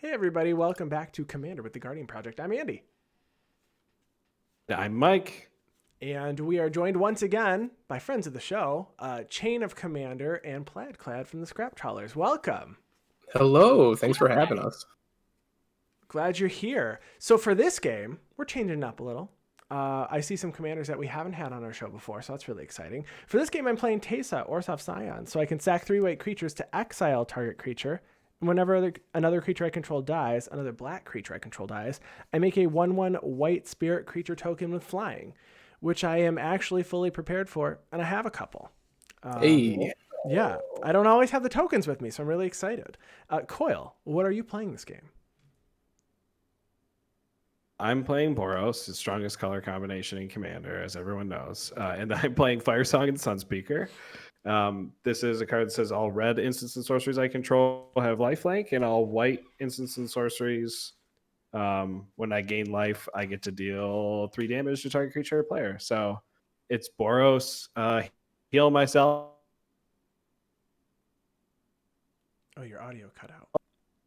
Hey everybody, welcome back to Commander with the Guardian Project. I'm Andy. I'm Mike. And we are joined once again by friends of the show, Chain of Commander and Plaidclad from the Scrap Trawlers. Welcome. Hello, thanks for having us. Glad you're here. So for this game, we're changing it up a little. I see some commanders that we haven't had on our show before, so that's really exciting. For this game, I'm playing Teysa, Orzhov, Scion, so I can sack 3 white creatures to exile target creature. And whenever another creature I control dies, another black creature I control dies, I make a 1/1 white spirit creature token with flying, which I am actually fully prepared for, and I have a couple. Hey. Yeah, I don't always have the tokens with me, so I'm really excited. Coil, what are you playing this game? I'm playing Boros, the strongest color combination in Commander, as everyone knows. And I'm playing Firesong Sunspeaker. This is a card that says all red instants and sorceries I control have lifelink, and all white instants and sorceries, when I gain life, I get to deal 3 damage to target creature or player. So it's Boros, heal myself. Oh, your audio cut out.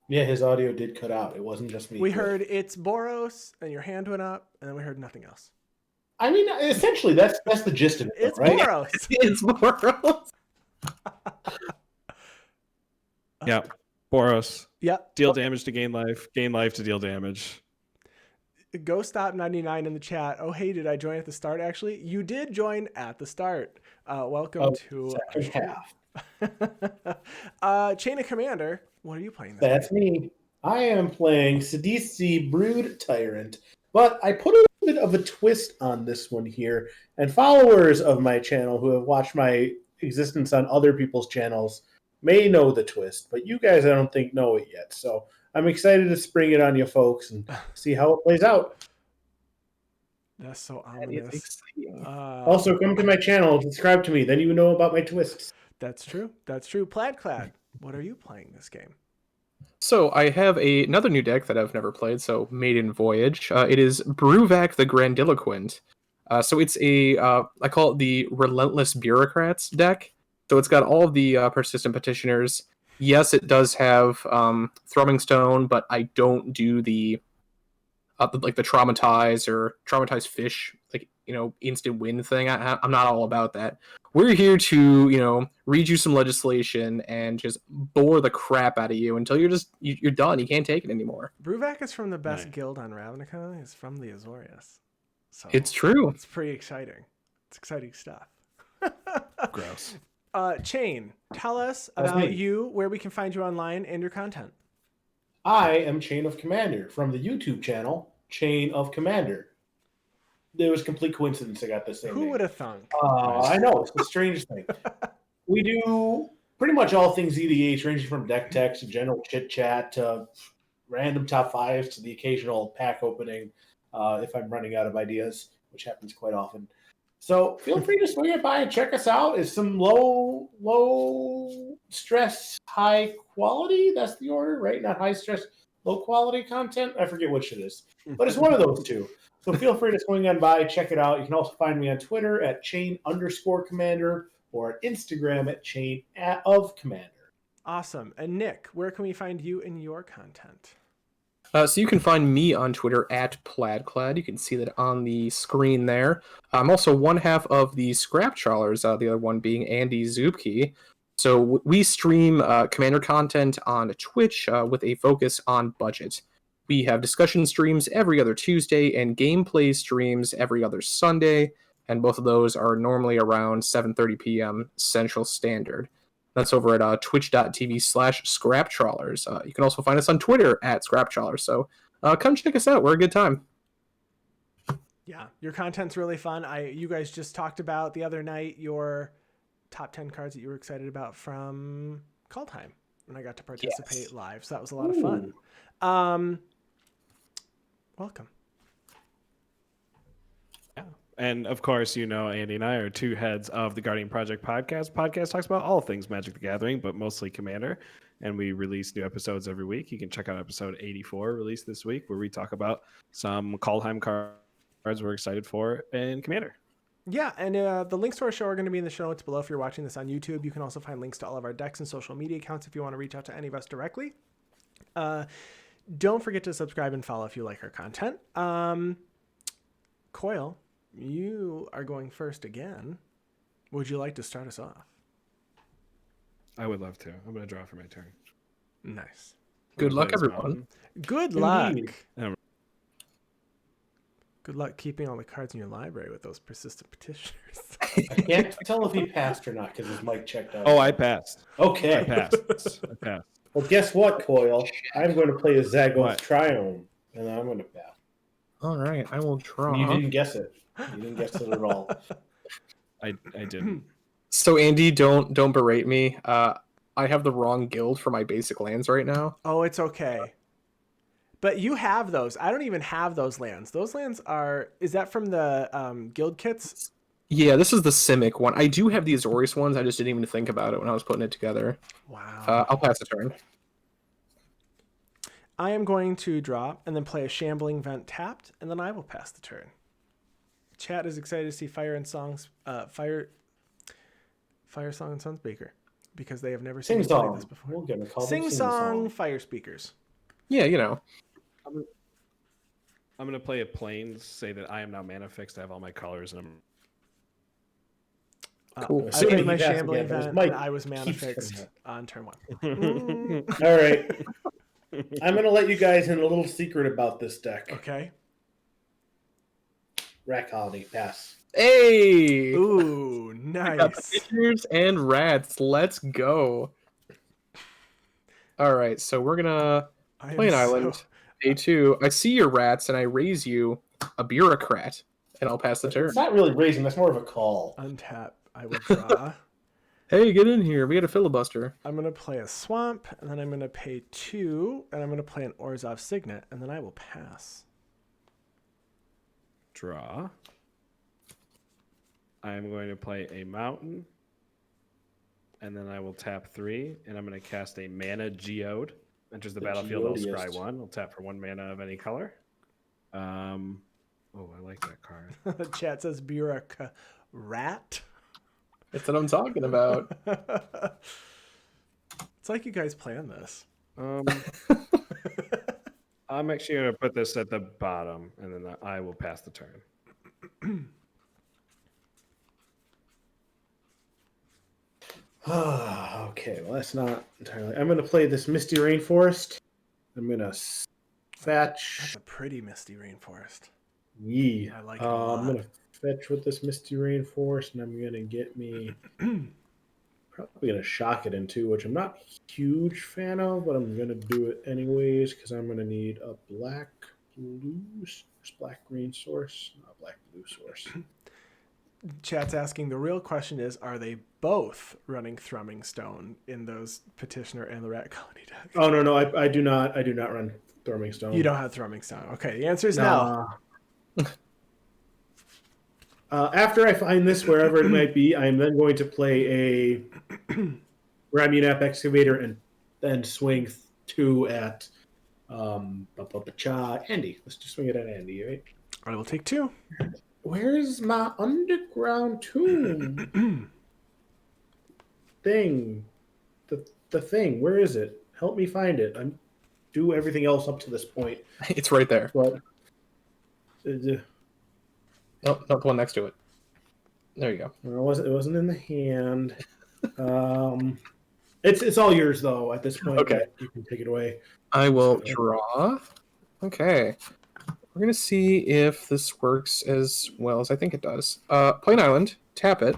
Yeah, his audio did cut out. It wasn't just me. We heard it's Boros, and your hand went up, and then we heard nothing else. I mean, essentially, that's the gist of it, It's right? Boros. It's Boros. Yeah, Boros. Yep. Deal damage to gain life to deal damage. Go Stop 99 in the chat. Oh, hey, did I join at the start? Actually, you did join at the start. Welcome to second half. Chain of Commander. What are you playing? That's me. I am playing Sidisi Brood Tyrant, but I put a little bit of a twist on this one here. And followers of my channel who have watched my existence on other people's channels may know the twist, but you guys, I don't think, know it yet. So I'm excited to spring it on you folks and see how it plays out. That's so ominous. Also, come to my channel and subscribe to me. Then you know about my twists. That's true. That's true. Plaidclad, what are you playing this game? So I have another new deck that I've never played, so Maiden Voyage. It is Bruvac the Grandiloquent. So it's I call it the Relentless Bureaucrats deck. So it's got all of the persistent petitioners. Yes, it does have Thrumming Stone, but I don't do the traumatized or traumatized fish, instant win thing. I'm not all about that. We're here to, read you some legislation and just bore the crap out of you until you're done. You can't take it anymore. Bruvac is from the best guild on Ravnica. He's from the Azorius. So it's true. It's pretty exciting. It's exciting stuff. Gross. Chain, tell us about you, where we can find you online and your content. I am Chain of Commander from the YouTube channel Chain of Commander. There was complete coincidence I got the same name. Who would have thunk? I know, it's the strangest thing. We do pretty much all things EDH, ranging from deck text to general chit-chat to random top 5s to the occasional pack opening if I'm running out of ideas, which happens quite often. So feel free to swing it by and check us out. It's some low stress, high quality. That's the order, right? Not high stress, low quality content. I forget which it is, but it's one of those two. So feel free to swing on by, check it out. You can also find me on Twitter at Chain_Commander or at Instagram at Chain of Commander. Awesome. And Nick, where can we find you and your content? So you can find me on Twitter at Plaidclad. You can see that on the screen there. I'm also one half of the Scrap Trawlers, the other one being Andy Zupke. So we stream Commander content on Twitch with a focus on budget. We have discussion streams every other Tuesday and gameplay streams every other Sunday, and both of those are normally around 7:30 p.m. Central Standard. That's over at twitch.tv/ScrapTrawlers. You can also find us on Twitter at ScrapTrawlers. So come check us out. We're a good time. Yeah, your content's really fun. You guys just talked about the other night your top 10 cards that you were excited about from Kaldheim, and I got to participate live. So that was a lot of fun. Welcome. Yeah. And of course, Andy and I are two heads of the Guardian Project podcast. Podcast talks about all things Magic the Gathering, but mostly Commander. And we release new episodes every week. You can check out episode 84 released this week, where we talk about some Kaldheim cards we're excited for in Commander. Yeah, and the links to our show are going to be in the show notes below if you're watching this on YouTube. You can also find links to all of our decks and social media accounts if you want to reach out to any of us directly. don't forget to subscribe and follow if you like our content. Coil, you are going first again. Would you like to start us off? I would love to. I'm going to draw for my turn. Nice. Good luck, Play this everyone. mountain. Good luck. Indeed. Good luck keeping all the cards in your library with those persistent petitioners. I can't tell if he passed or not because his mic checked out. Oh, I passed. Okay. I passed. I passed. Well, guess what, Coil? I'm going to play a Zagoth What? Triome, and I'm going to pass. All right, I will draw. You didn't guess it. You didn't guess it at all. I didn't. So Andy, don't berate me. I have the wrong guild for my basic lands right now. Oh, it's okay. But you have those. I don't even have those lands. Those lands are... Is that from the guild kits? Yeah, this is the Simic one. I do have the Azorius ones. I just didn't even think about it when I was putting it together. Wow. I'll pass the turn. I am going to draw and then play a Shambling Vent tapped, and then I will pass the turn. Chat is excited to see Firesong and Sunspeaker because they have never seen Sing me play song. this before. We're going to call Sing them song fire speakers. Yeah, you know. I'm going to play a plains, say that I am now mana fixed. I have all my colors, and I'm Cool. I Assuming played he my passed Shambling again, but his Vent, mic and I was mana keeps fixed coming on turn 1. All right. I'm going to let you guys in a little secret about this deck. Okay. Rat Colony, pass. Hey! Ooh, Got nice. pictures and rats. Let's go. All right, so we're gonna I am play an so- island. Day 2. I see your rats, and I raise you a bureaucrat, and I'll pass the turn. It's not really raising. That's more of a call. Untap. I will draw. Hey, get in here. We got a filibuster. I'm going to play a Swamp, and then I'm going to pay 2, and I'm going to play an Orzhov Signet, and then I will pass. draw. I am going to play a mountain, and then I will tap 3, and I'm going to cast a mana geode. Enters the battlefield, I'll scry Geodiest. 1. I'll tap for 1 mana of any color. Oh, I like that card. The chat says Bureaucrat. That's what I'm talking about. It's like you guys planned this. I'm actually going to put this at the bottom, and then I will pass the turn. Okay, well, that's not entirely. I'm going to play this Misty Rainforest. I'm going to fetch. That's a pretty misty rainforest. Yee. I like it a lot. I'm going to fetch with this Misty Rainforest, and I'm going to get me. Probably going to shock it in two, which I'm not a huge fan of, but I'm going to do it anyways because I'm going to need a black blue, black green source, not black blue source. Chat's asking, the real question is, are they both running Thrumming Stone in those Petitioner and the Rat Colony deck? Oh no, I do not. I do not run Thrumming Stone. You don't have Thrumming Stone. Okay, the answer is no. After I find this, wherever it might be, I am then going to play a Ramunap Excavator and then swing 2 at Andy. Let's just swing it at Andy, right? I will take 2. Where's my underground tomb thing? The thing. Where is it? Help me find it. I'm do everything else up to this point, It's right there. but Oh, not the one next to it. There you go. it wasn't in the hand. It's all yours though. At this point, Okay. you can take it away. I will draw. Okay. We're going to see if this works as well as I think it does. Play an island. Tap it.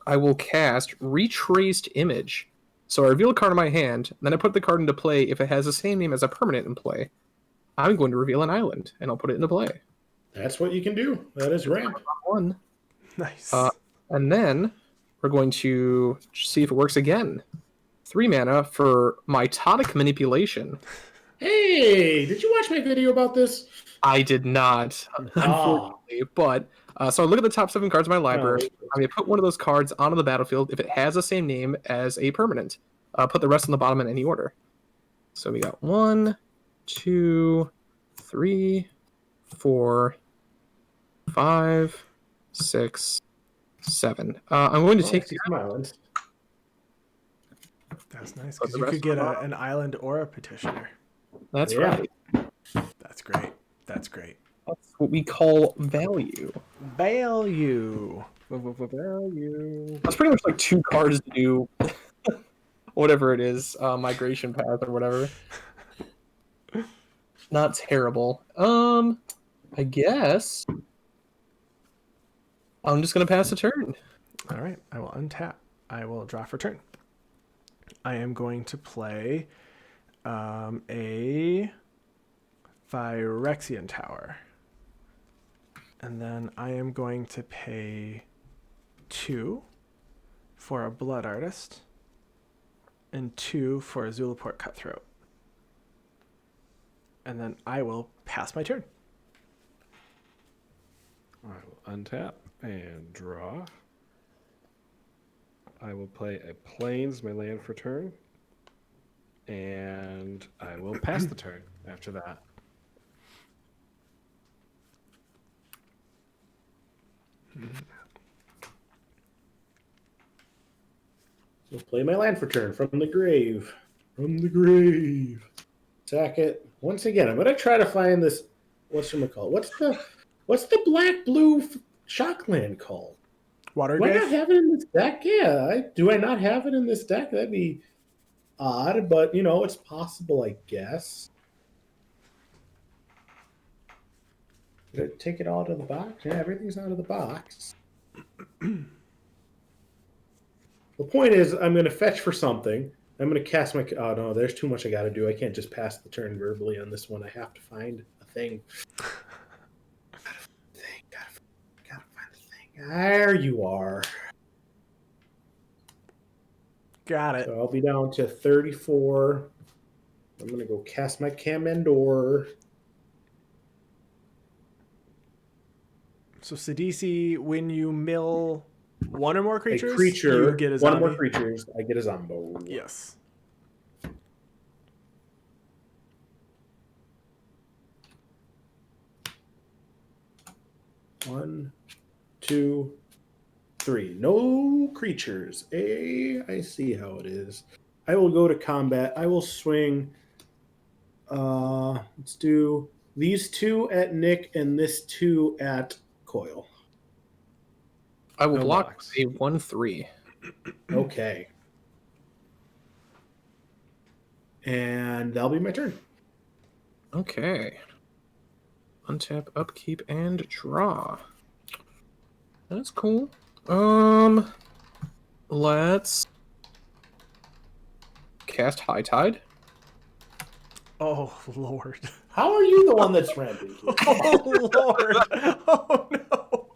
I will cast Retraced Image. So I reveal a card in my hand, then I put the card into play if it has the same name as a permanent in play. I'm going to reveal an island, and I'll put it into play. That's what you can do. That is ramp. One. Nice. And then we're going to see if it works again. 3 mana for Mitotic Manipulation. Hey, did you watch my video about this? I did not, unfortunately, but so I look at the top 7 cards in my library. I'm going to put one of those cards onto the battlefield if it has the same name as a permanent. Put the rest on the bottom in any order. So we got 1, 2, 3, 4, 5, 6, 7. I'm going to take the islands. That's nice, Put because the you rest could get on the an island or a Petitioner. That's Yeah. right. That's great. That's great. That's what we call value. Value. Value. That's pretty much like 2 cards to do whatever it is, migration path or whatever. Not terrible. I guess I'm just gonna pass a turn. All right. I will untap. I will draw for turn. I am going to play a Phyrexian Tower. And then I am going to pay 2 for a Blood Artist and 2 for a Zulaport Cutthroat. And then I will pass my turn. I will untap and draw. I will play a Plains, my land for turn. And I will pass the turn after that. So play my land for turn from the grave. From the grave. Attack it. Once again, I'm gonna try to find this. Whatchamacallit? What's the black blue shock land called? Water Do I not Grave? have it in this deck? Yeah, do I not have it in this deck? That'd be odd, but it's possible, I guess. Did I take it all out of the box? Yeah, everything's out of the box. The point is, I'm going to fetch for something. I'm going to cast my... Oh, no, there's too much I got to do. I can't just pass the turn verbally on this one. I have to find a thing. Gotta find the thing. There you are. Got it. So I'll be down to 34. I'm going to go cast my Kamendor. So Sidisi, when you mill one or more creatures, A creature, you get a one zombie. or more creatures, I get a Zombo. Yes. One, two, three. No creatures. I see how it is. I will go to combat. I will swing. Let's do these 2 at Nick and this 2 at Coil. I will No block blocks. a 1/3. Okay. And that'll be my turn. Okay. Untap, upkeep, and draw. That's cool. Let's cast High Tide. Oh, Lord. How are you the one that's ramping? Oh, Lord. Oh, no.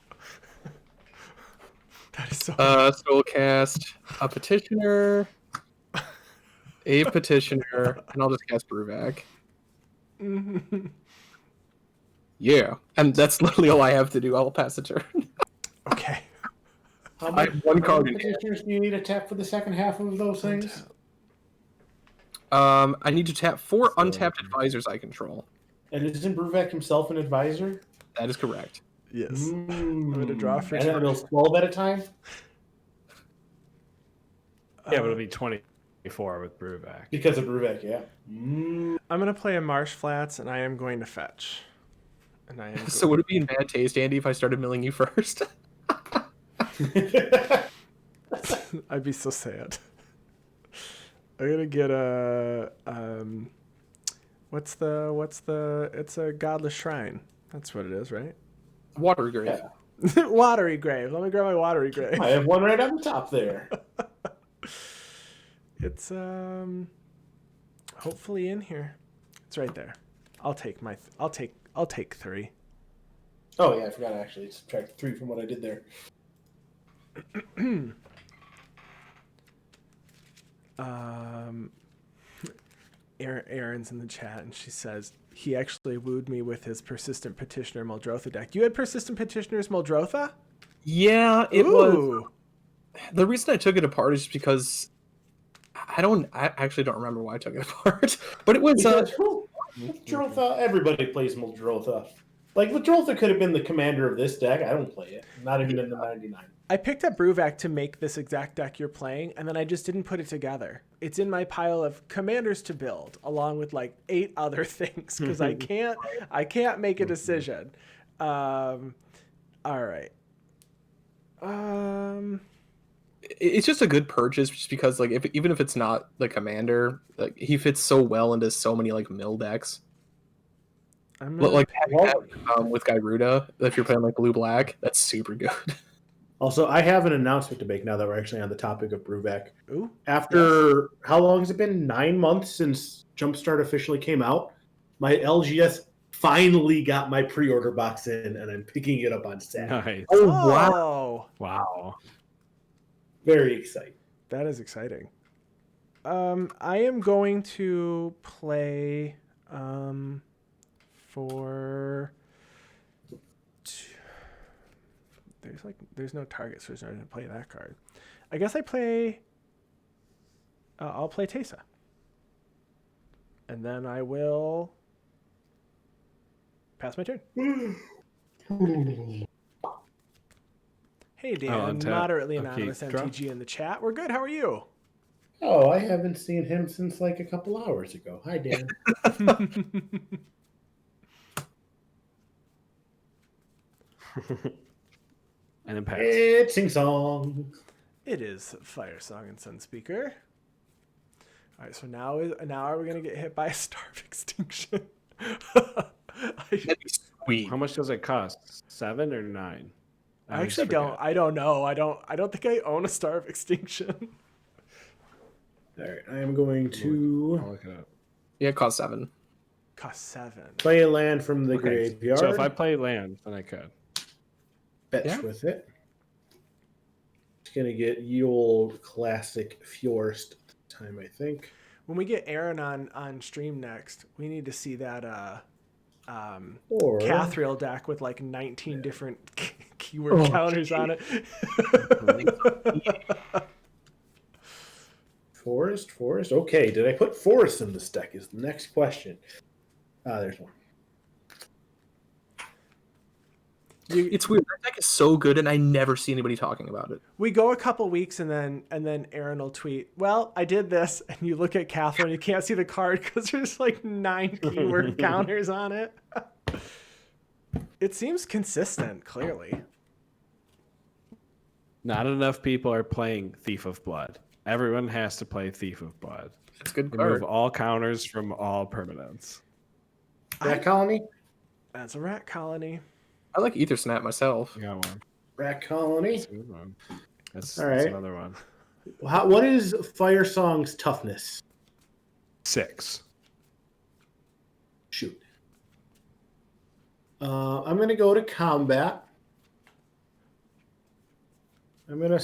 That is so... So we'll cast a Petitioner, a Petitioner, and I'll just cast Bruvac. Mhm. Yeah, and that's literally all I have to do. I'll pass the turn. Okay. How I have one card in hand. petitioners do you need to tap for the second half of those things? I need to tap 4 untapped advisors I control. And isn't Bruvac himself an advisor? That is correct. Yes. I'm going to draw for And turn. then those 12 at a time? Yeah, but it'll be 24 with Bruvac. Because of Bruvac, yeah. I'm going to play a Marsh Flats, and I am going to fetch. And I am So would it be in bad taste, Andy, if I started milling you first? I'd be so sad. I'm gonna get a it's a godless shrine. That's what it is, right? Water Grave. Yeah. Watery grave. Let me grab my watery grave. I have one right on the top there. It's hopefully in here. It's right there. I'll take 3. Oh, yeah, I forgot to actually subtract 3 from what I did there. Erin's in the chat and she says he actually wooed me with his persistent petitioner Muldrotha deck. You had persistent petitioners Muldrotha? Yeah, it Ooh. was. The reason I took it apart is because I actually don't remember why I took it apart. But it was Because Muldrotha, everybody plays Muldrotha. Like, Muldrotha could have been the commander of this deck. I don't play it. Not even in the 99. I picked up Bruvac to make this exact deck you're playing, and then I just didn't put it together. It's in my pile of commanders to build, along with like 8 other things, because I can't make a decision. All right. It's just a good purchase, just because like even if it's not the commander, like he fits so well into so many like mill decks. I'm Like gonna having that, with Gyruda, if you're playing like blue black, that's super good. Also, I have an announcement to make now that we're actually on the topic of Bruvac. Ooh, After how long has it been? 9 months since Jumpstart officially came out. My LGS finally got my pre-order box in, and I'm picking it up on Saturday. Nice. Oh wow. Wow. Very exciting. That is exciting. I am going to play for there's no target, so there's no reason to play that card. I guess I'll play Teysa. And then I will pass my turn. Hey Dan, untap. moderately Okay, anonymous draw. MTG in the chat. We're good. How are you? Oh, I haven't seen him since like a couple hours ago. Hi, Dan. And then pass. It's Sing Song. It is Firesong and Sunspeaker. All right, so now are we gonna get hit by a star of extinction? That'd be sweet. How much does it cost? 7 or 9? I actually don't. I don't know. I don't think I own a star of extinction. All right, I am going to I'll look it up. Yeah, it costs 7. Cost 7. play a land from the Okay, graveyard. so if I play land, then I could. Fetch Yeah. with it. It's gonna get ye old classic Fjorst time, I think. When we get Aaron on stream next, we need to see that Or Cathril deck with like 19 different keyword counters on it. Forest. Okay, did I put Forest in this deck? Is the next question. There's one. It's weird. That deck is so good, and I never see anybody talking about it. We go a couple weeks and then Aaron will tweet, well, I did this, and you look at Catherine, you can't see the card because there's like 9 keyword counters on it. It seems consistent, clearly. Not enough people are playing Thief of Blood. Everyone has to play Thief of Blood. It's a good Remove card. all counters from all permanents. Rat Colony? That's a rat colony. I like Ether Snap myself. I got one. Rat Colony. That's a good one. That's All right. another one. What is Firesong's toughness? 6. Shoot. I'm going to go to combat. I'm going to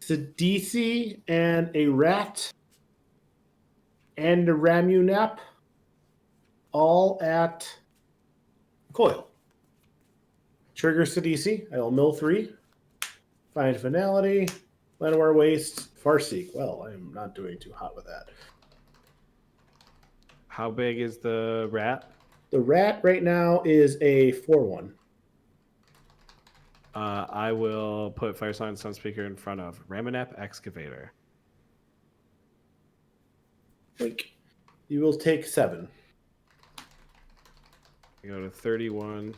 Sidisi and a rat and a Ramunap all at coil. Trigger Sidisi. I will mill 3. Find Finality. Llanowar Waste. Farseek. Well, I am not doing too hot with that. How big is the rat? The rat right now is a 4/1. I will put Firesong Sunspeaker in front of Ramunap Excavator. Like, you will take 7. I go to 31,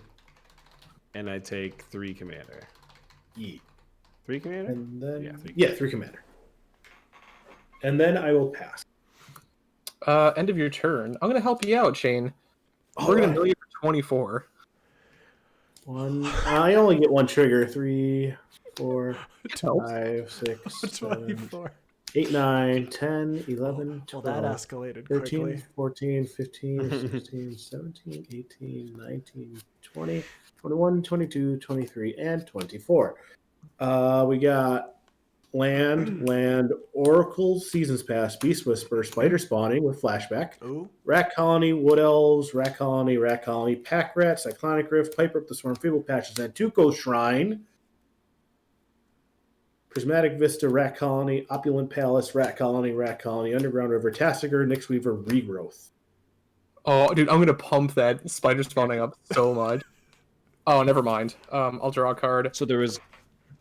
and I take 3 Commander. Yeet. 3 Commander? And then Yeah, 3. 3 commander. And then I will pass. End of your turn. I'm gonna help you out, Shane. We're gonna mill you for 24. I only get 1 trigger. 3, 4, Helps. 5, 6, 7, 24. 8, 9, 10, 11, Well, 12, that escalated 13, quickly. 14, 15, 16, 17, 18, 19, 20, 21, 22, 23, and 24. We got land, Oracle, Seasons Pass, Beast Whisper, Spider Spawning with Flashback, Ooh. Rat Colony, Wood Elves, Rat Colony, Pack Rat, Cyclonic Rift, Piper Up the Swarm, Feeble Patches, and Tuco Shrine, Prismatic Vista, Rat Colony, Opulent Palace, Rat Colony, Underground River, Tassiger, Nyx Weaver, Regrowth. Oh, dude, I'm gonna pump that spider spawning up so much. Oh, never mind. I'll draw a card. So there was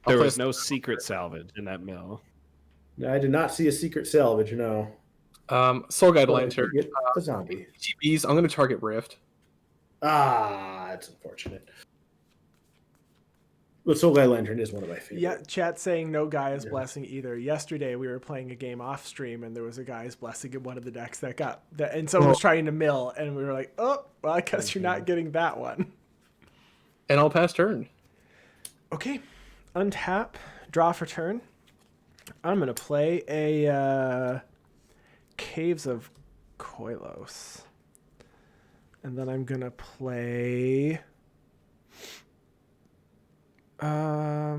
I'll play no secret salvage in that mill. I did not see a secret salvage, no. Soul Guide But I Lantern. did get a zombie. GBs. I'm going to target Rift. Ah, that's unfortunate. But Soul Guy Lantern is one of my favorites. Yeah, chat saying no Gaia's Blessing either. Yesterday we were playing a game off stream and there was a Gaia's Blessing in one of the decks that got that, and someone was trying to mill, and we were like, oh, well, I guess you're not getting that one. And I'll pass turn. Okay, untap, draw for turn. I'm gonna play a Caves of Koilos, and then I'm gonna play. I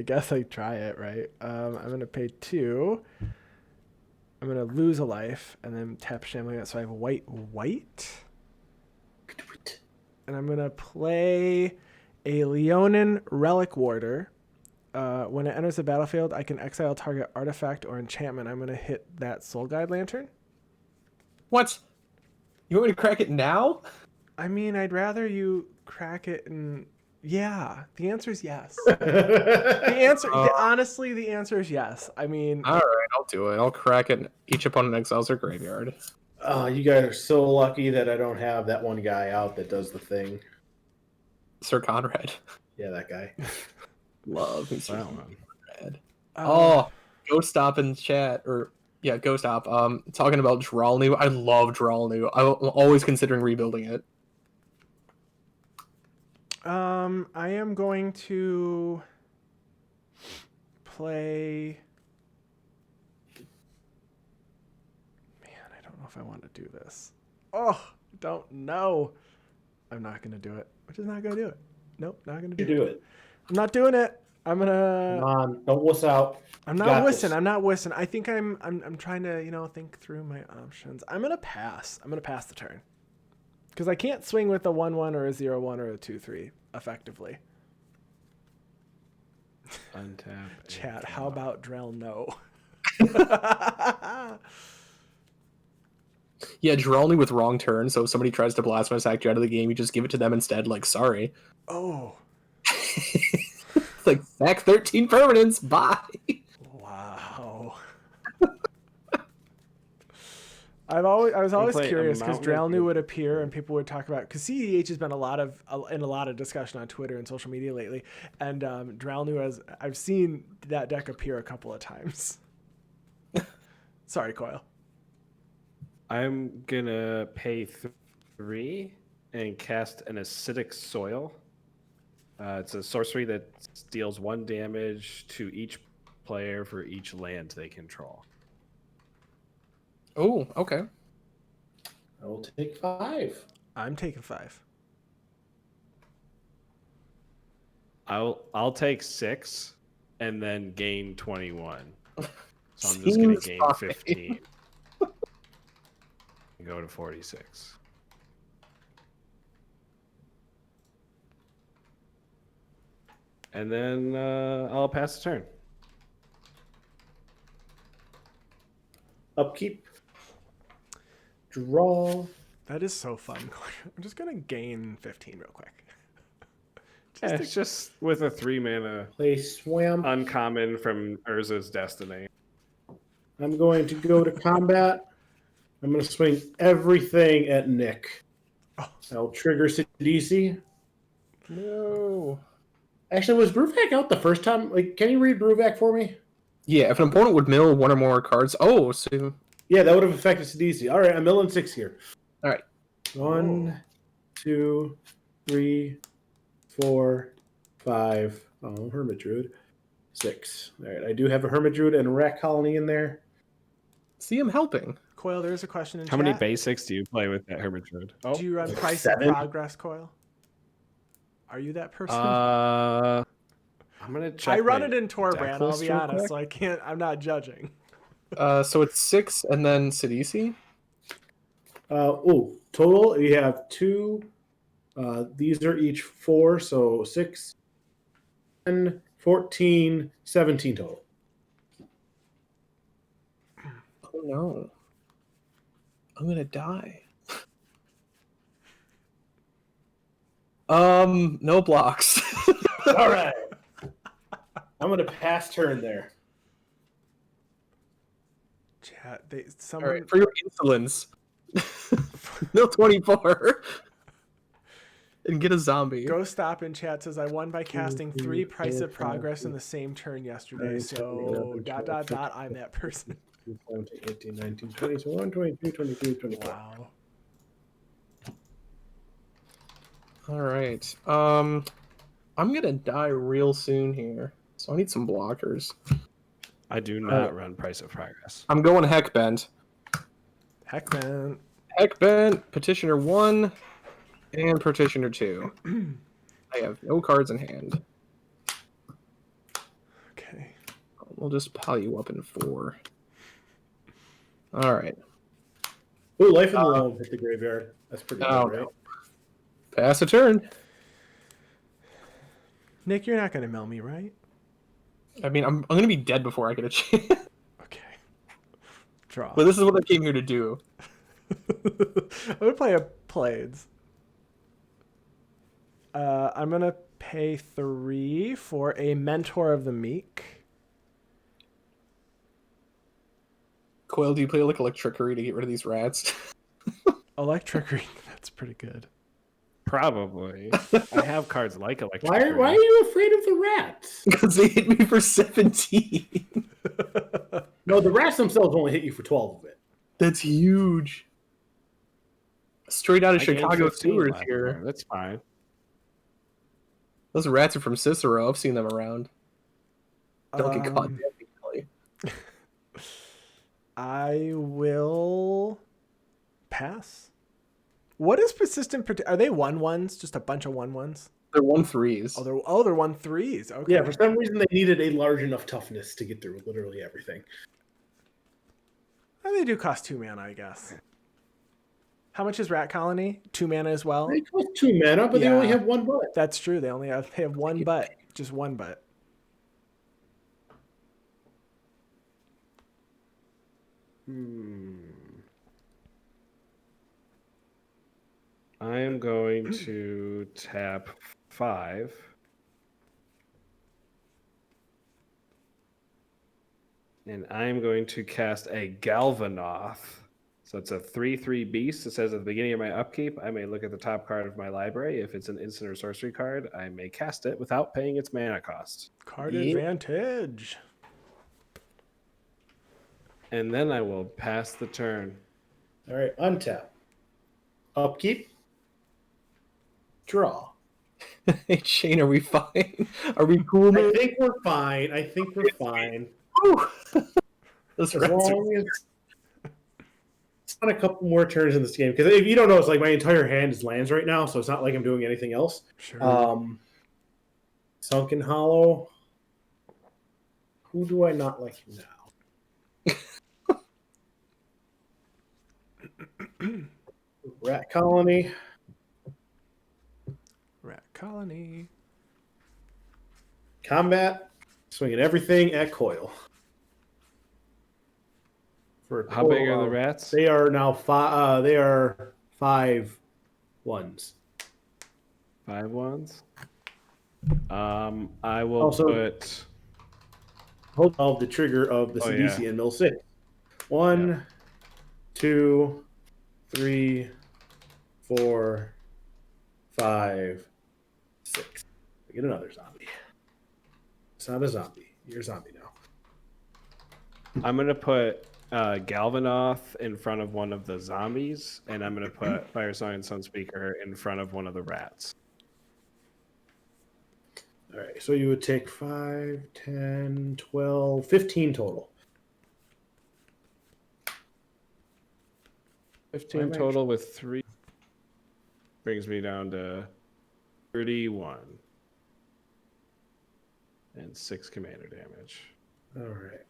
guess I try it, right? I'm gonna pay 2. I'm gonna lose a life and then tap Shambling it, so I have white. And I'm gonna play a Leonin Relic Warder. When it enters the battlefield, I can exile target artifact or enchantment. I'm gonna hit that Soul Guide Lantern. What? You want me to crack it now? I mean, I'd rather you crack it and yeah. The answer is yes. Honestly, the answer is yes. I mean, All right, I'll do it. I'll crack it. Each opponent exiles their graveyard. You guys are so lucky that I don't have that one guy out that does the thing. Sir Conrad. Yeah, that guy. Love me, Sir Wow. Conrad. Oh, Ghost Stop in chat, or yeah, Ghost Stop. Talking about Dralnu. I love Dralnu. I'm always considering rebuilding it. I am going to play. Man, I don't know if I want to do this. Oh, don't know. I'm not going to do it. I'm just not going to do it. Nope, not going to do it. I'm not doing it. I'm gonna. Come on, don't wuss out. I'm not wussing. I'm not wussing. I think I'm trying to think through my options. I'm gonna pass. I'm gonna pass the turn because I can't swing with a 1/1 or a 0/1 or a 2/3 effectively. Untap. Chat. How about Drell? No. Yeah, Dralnu with wrong turn. So if somebody tries to blast my sack you out of the game, you just give it to them instead. Like, sorry. Oh. It's like sack 13 permanents. Bye. Wow. I was always curious because Dralnu would appear and people would talk about, because CEDH has been in a lot of discussion on Twitter and social media lately, and Dralnu I've seen that deck appear a couple of times. Sorry, Coil. I'm gonna pay 3 and cast an Acidic Soil. It's a sorcery that deals 1 damage to each player for each land they control. Oh, okay. I will take 5. I'm taking 5. I'll take 6 and then gain 21. So I'm just gonna gain 15. And go to 46. And then I'll pass the turn. Upkeep. Draw. That is so fun. I'm just gonna gain 15 real quick. It's just with a 3-mana Play Swam. uncommon from Urza's Destiny. I'm going to go to combat. I'm going to swing everything at Nick. Oh. I'll trigger Sidisi. No. Actually, was Bruvac out the first time? Like, can you read Bruvac for me? Yeah, if an opponent would mill 1 or more cards. Oh, so. Yeah, that would have affected Sidisi. All right, I'm milling 6 here. All right. 1, 2, 3, 4, 5. Oh, Hermit Druid. 6. All right, I do have a Hermit Druid and a Rat Colony in there. See, I'm helping. Coil, there's a question in How chat. many basics do you play with that Hermit Druid? Oh, Do you run like Price 7? of Progress, Coil? Are you that person? I'm gonna check. I run my it in Torbrand, I'll Decklists be real honest, quick. so I'm not judging. So it's 6 and then Sidisi. Total, you have 2. These are each 4, so 6, 10, 14, 17 total. Oh no. I'm gonna die. No blocks. All right. I'm gonna pass turn there. Chat. All Someone. right, for your insolence. No 24. And get a zombie. Go stop in chat says I won by casting 3 Price of Progress in the same turn yesterday. So ... I'm that person. 18, 19, 20, 21, 22, 23, 24. Wow. All right. I'm gonna die real soon here, so I need some blockers. I do not run Price of Progress. I'm going Heck Bent. Heck, man. Heck Bent, Petitioner 1, and Petitioner 2. I have no cards in hand. Okay. We'll just pile you up in 4. All right. Ooh, Life in the Loam hit the graveyard. That's pretty good, right? No. Pass a turn. Nick, you're not gonna mill me, right? I mean, I'm gonna be dead before I get a chance. Okay. Draw. But this is what I came here to do. I'm gonna play a Plaids. I'm gonna pay 3 for a Mentor of the Meek. Coil, do you play like Electrickery to get rid of these rats? Electrickery. That's pretty good. Probably. I have cards like Electric. Why are you afraid of the rats? Because they hit me for 17. No, the rats themselves only hit you for 12 of it. That's huge. Straight out of I gained Chicago 15 sewers last here. time. That's fine. Those rats are from Cicero. I've seen them around. Don't get caught dead easily. I will pass. What is persistent? Are they 1/1s? Just a bunch of 1/1s? They're 1/3s. They're 1/3s. Okay. Yeah, for some reason they needed a large enough toughness to get through literally everything. And they do cost 2 mana, I guess. How much is Rat Colony? 2 mana as well. They cost 2 mana, but they Yeah. only have 1 butt. That's true. They have 1 butt. Just 1 butt. I am going to tap 5. And I'm going to cast a Galvanoth. So it's a 3/3 beast. It says at the beginning of my upkeep, I may look at the top card of my library. If it's an instant or sorcery card, I may cast it without paying its mana cost. Card advantage. And then I will pass the turn. All right, untap. Upkeep. Draw. Hey, Shane, are we fine? Are we cool, I man? think we're fine. I think we're fine. Those As rats are... long as it's on a couple more turns in this game. Because if you don't know, it's like my entire hand is lands right now, so it's not like I'm doing anything else. Sure. Sunken Hollow. Who do I not like now? Rat Colony. Rat Colony. Combat. Swinging everything at Coil. For a How big total are the of- rats? They are now 5. They are 5/1s. 5 ones. I will Also- put. Hold on, the trigger of the Oh, Sidisi yeah. and Mill 6. 1, 2, 3, 4, 5, 6. We get another zombie. It's not a zombie. You're a zombie now. I'm going to put Galvanoth in front of one of the zombies, and I'm going to put Firesong Sunspeaker in front of one of the rats. All right, so you would take 5, 10, 12, 15 total. 15 total with 3 brings me down to 31 and 6 commander damage. All right.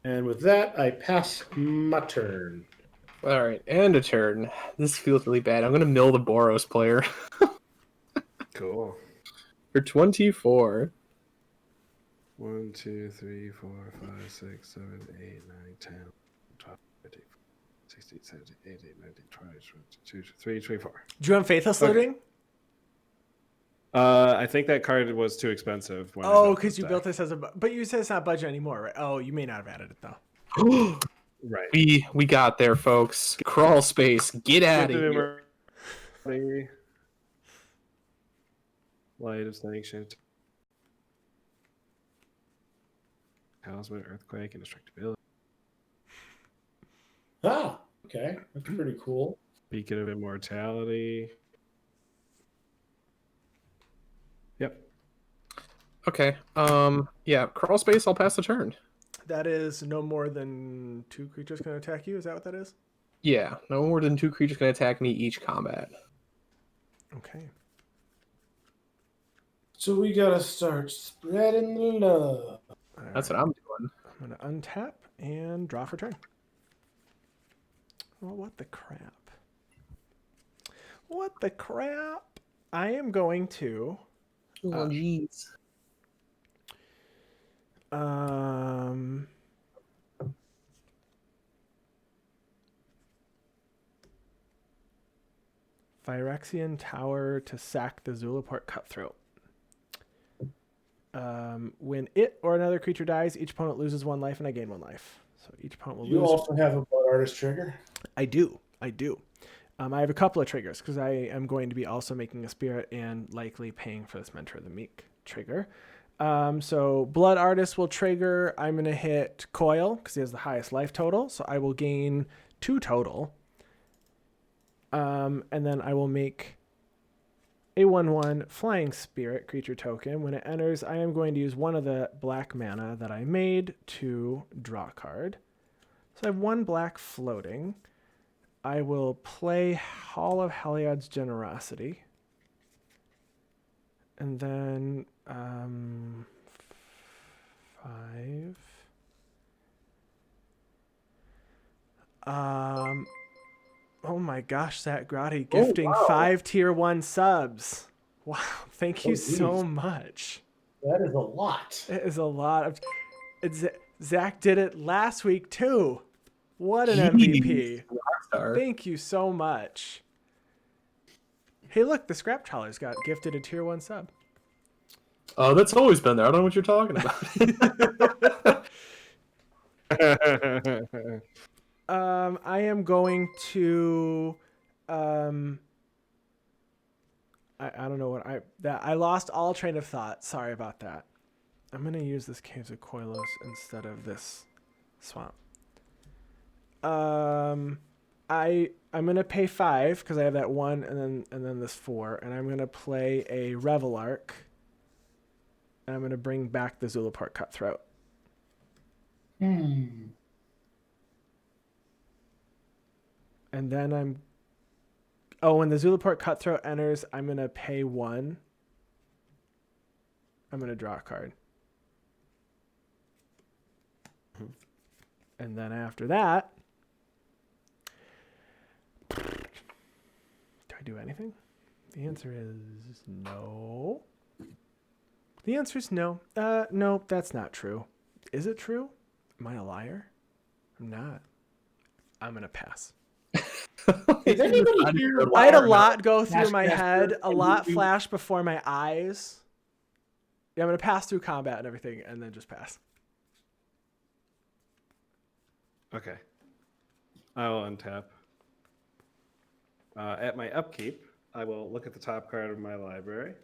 And with that, I pass my turn. All right, and a turn. This feels really bad. I'm going to mill the Boros player Cool. for 24. 1, 2, 3, 4, 5, 6, 7, 8, 9, 10, 12, 13, 16, 17, 18, 19, 20, 22, 23, 24. Do you want Faithless Okay. Looting? I think that card was too expensive. When I Oh, built because this you deck. built this as a... But you said it's not budget anymore, right? Oh, you may not have added it, though. Right. We got there, folks. Crawl space, get out of Gifted here. Immortality. Light of Sanction. Talisman, Earthquake, Indestructibility. Ah, okay. That's pretty cool. Beacon of Immortality. Yep. Okay. Yeah, crawl space, I'll pass the turn. That is no more than 2 creatures can attack you. Is that what that is? Yeah, no more than 2 creatures can attack me each combat. Okay. So we gotta start spreading the love. That's what I'm doing. I'm going to untap and draw for turn. Well, what the crap? What the crap? I am going to... Oh, jeez. Phyrexian Tower to sack the Zulaport Cutthroat. When it or another creature dies, each opponent loses 1 life and I gain 1 life. So each opponent will You lose. also have a Blood Artist trigger? I do. I have a couple of triggers because I am going to be also making a spirit and likely paying for this Mentor of the Meek trigger. So Blood Artist will trigger. I'm going to hit Coil because he has the highest life total. So I will gain 2 total. And then I will make a 1/1 Flying Spirit creature token. When it enters, I am going to use 1 of the black mana that I made to draw a card. So I have 1 black floating. I will play Hall of Heliod's Generosity. And then 5. Oh my gosh, Zach Grotti gifting wow. 5 tier 1 subs. Wow, thank you geez. so much. That is a lot. It is a lot of... Zach did it last week too. What an MVP. Rockstar. Thank you so much. Hey, look, the Scrap Trawlers got gifted a tier 1 sub. Oh, that's always been there. I don't know what you're talking about. I am going to... I don't know what I lost all train of thought. Sorry about that. I'm going to use this Caves of Koilos instead of this swamp. I'm going to pay 5 because I have that 1 and then this 4, and I'm going to play a Revel Arc, and I'm going to bring back the Zulaport Cutthroat. And then when the Zulaport Cutthroat enters, I'm going to pay 1. I'm going to draw a card. And then after that, do I do anything? The answer is no. The answer is no. No, that's not true. Is it true? Am I a liar? I'm not. I'm going to pass. Is anybody here? I had a lot go through my Flash head, Master a lot and flash before my eyes. Yeah, I'm going to pass through combat and everything and then just pass. Okay. I will untap. At my upkeep, I will look at the top card of my library.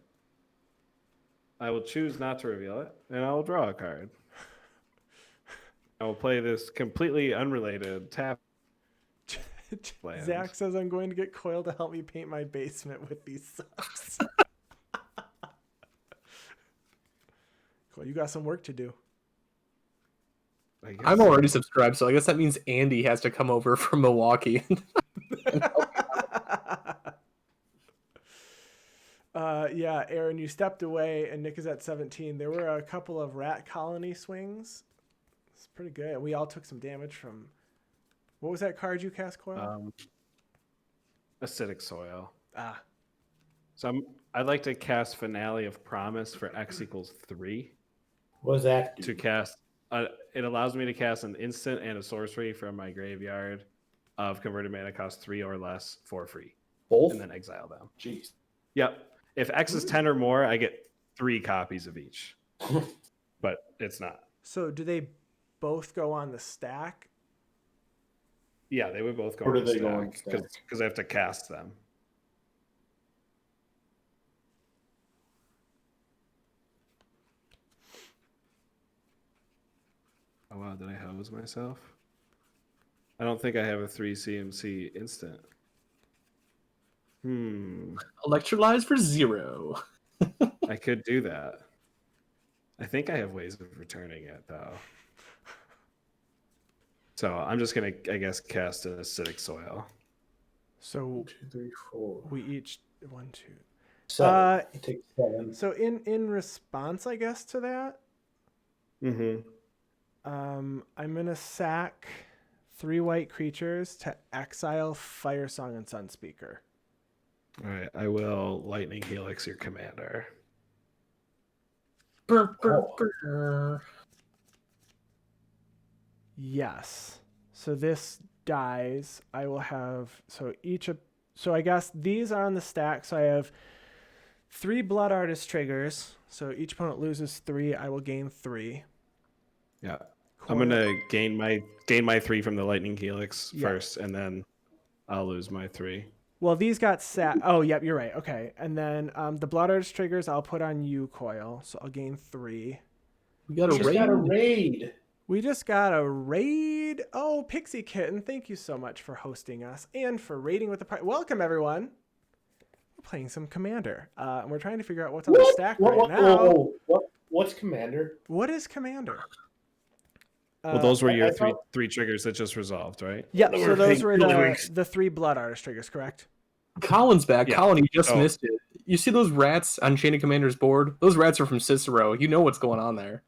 I will choose not to reveal it, and I will draw a card. I will play this completely unrelated tap. Land. Zach says I'm going to get Coil to help me paint my basement with these subs. Cool, you got some work to do. I'm already subscribed, so I guess that means Andy has to come over from Milwaukee. Yeah, Aaron, you stepped away and Nick is at 17. There were a couple of rat colony swings. It's pretty good. We all took some damage from... What was that card you cast, Coil? Acidic Soil. Ah. So I'd like to cast Finale of Promise for X = 3. What does that do? to cast. It allows me to cast an instant and a sorcery from my graveyard of converted mana cost 3 or less for free, Both? and then exile them. Jeez. Yep. If X is 10 or more, I get 3 copies of each. But it's not. So do they both go on the stack? Yeah, they would both go Where on do the they go on stack the stack? because I have to cast them. Oh wow, did I hose myself? I don't think I have a 3 CMC instant. Electrolyze for 0. I could do that. I think I have ways of returning it though. So I'm just gonna, I guess, cast an acidic soil. So 1, 2, 3, 4. we each 1, 2. 7. You take 7. So in response, I guess, to that, Mm-hmm. I'm gonna sack 3 white creatures to exile Firesong and Sunspeaker. All right, I will Lightning Helix your commander. Brr, brr, brr. Yes. So this dies. I will have so I guess these are on the stack. So I have 3 Blood Artist triggers. So each opponent loses 3. I will gain 3. Yeah. I'm gonna gain my 3 from the Lightning Helix Yeah. first, and then I'll lose my 3. Well, these got sat. Oh, yep, you're right. Okay, and then the Blood Artist triggers I'll put on you, Coil. So I'll gain 3. We got a Just got a raid. We just got a raid. Oh, Pixie Kitten, thank you so much for hosting us and for raiding with the party. Welcome, everyone. We're playing some Commander. And we're trying to figure out what's on the stack right now. What's Commander? What is Commander? Well, those were your I thought- three triggers that just resolved, right? Yep, Those so were those fake were lyrics. the 3 Blood Artist triggers, correct? Colin's back. Yeah. Colin, you just Oh. missed it. You see those rats on Chain of Commander's board? Those rats are from Cicero. You know what's going on there.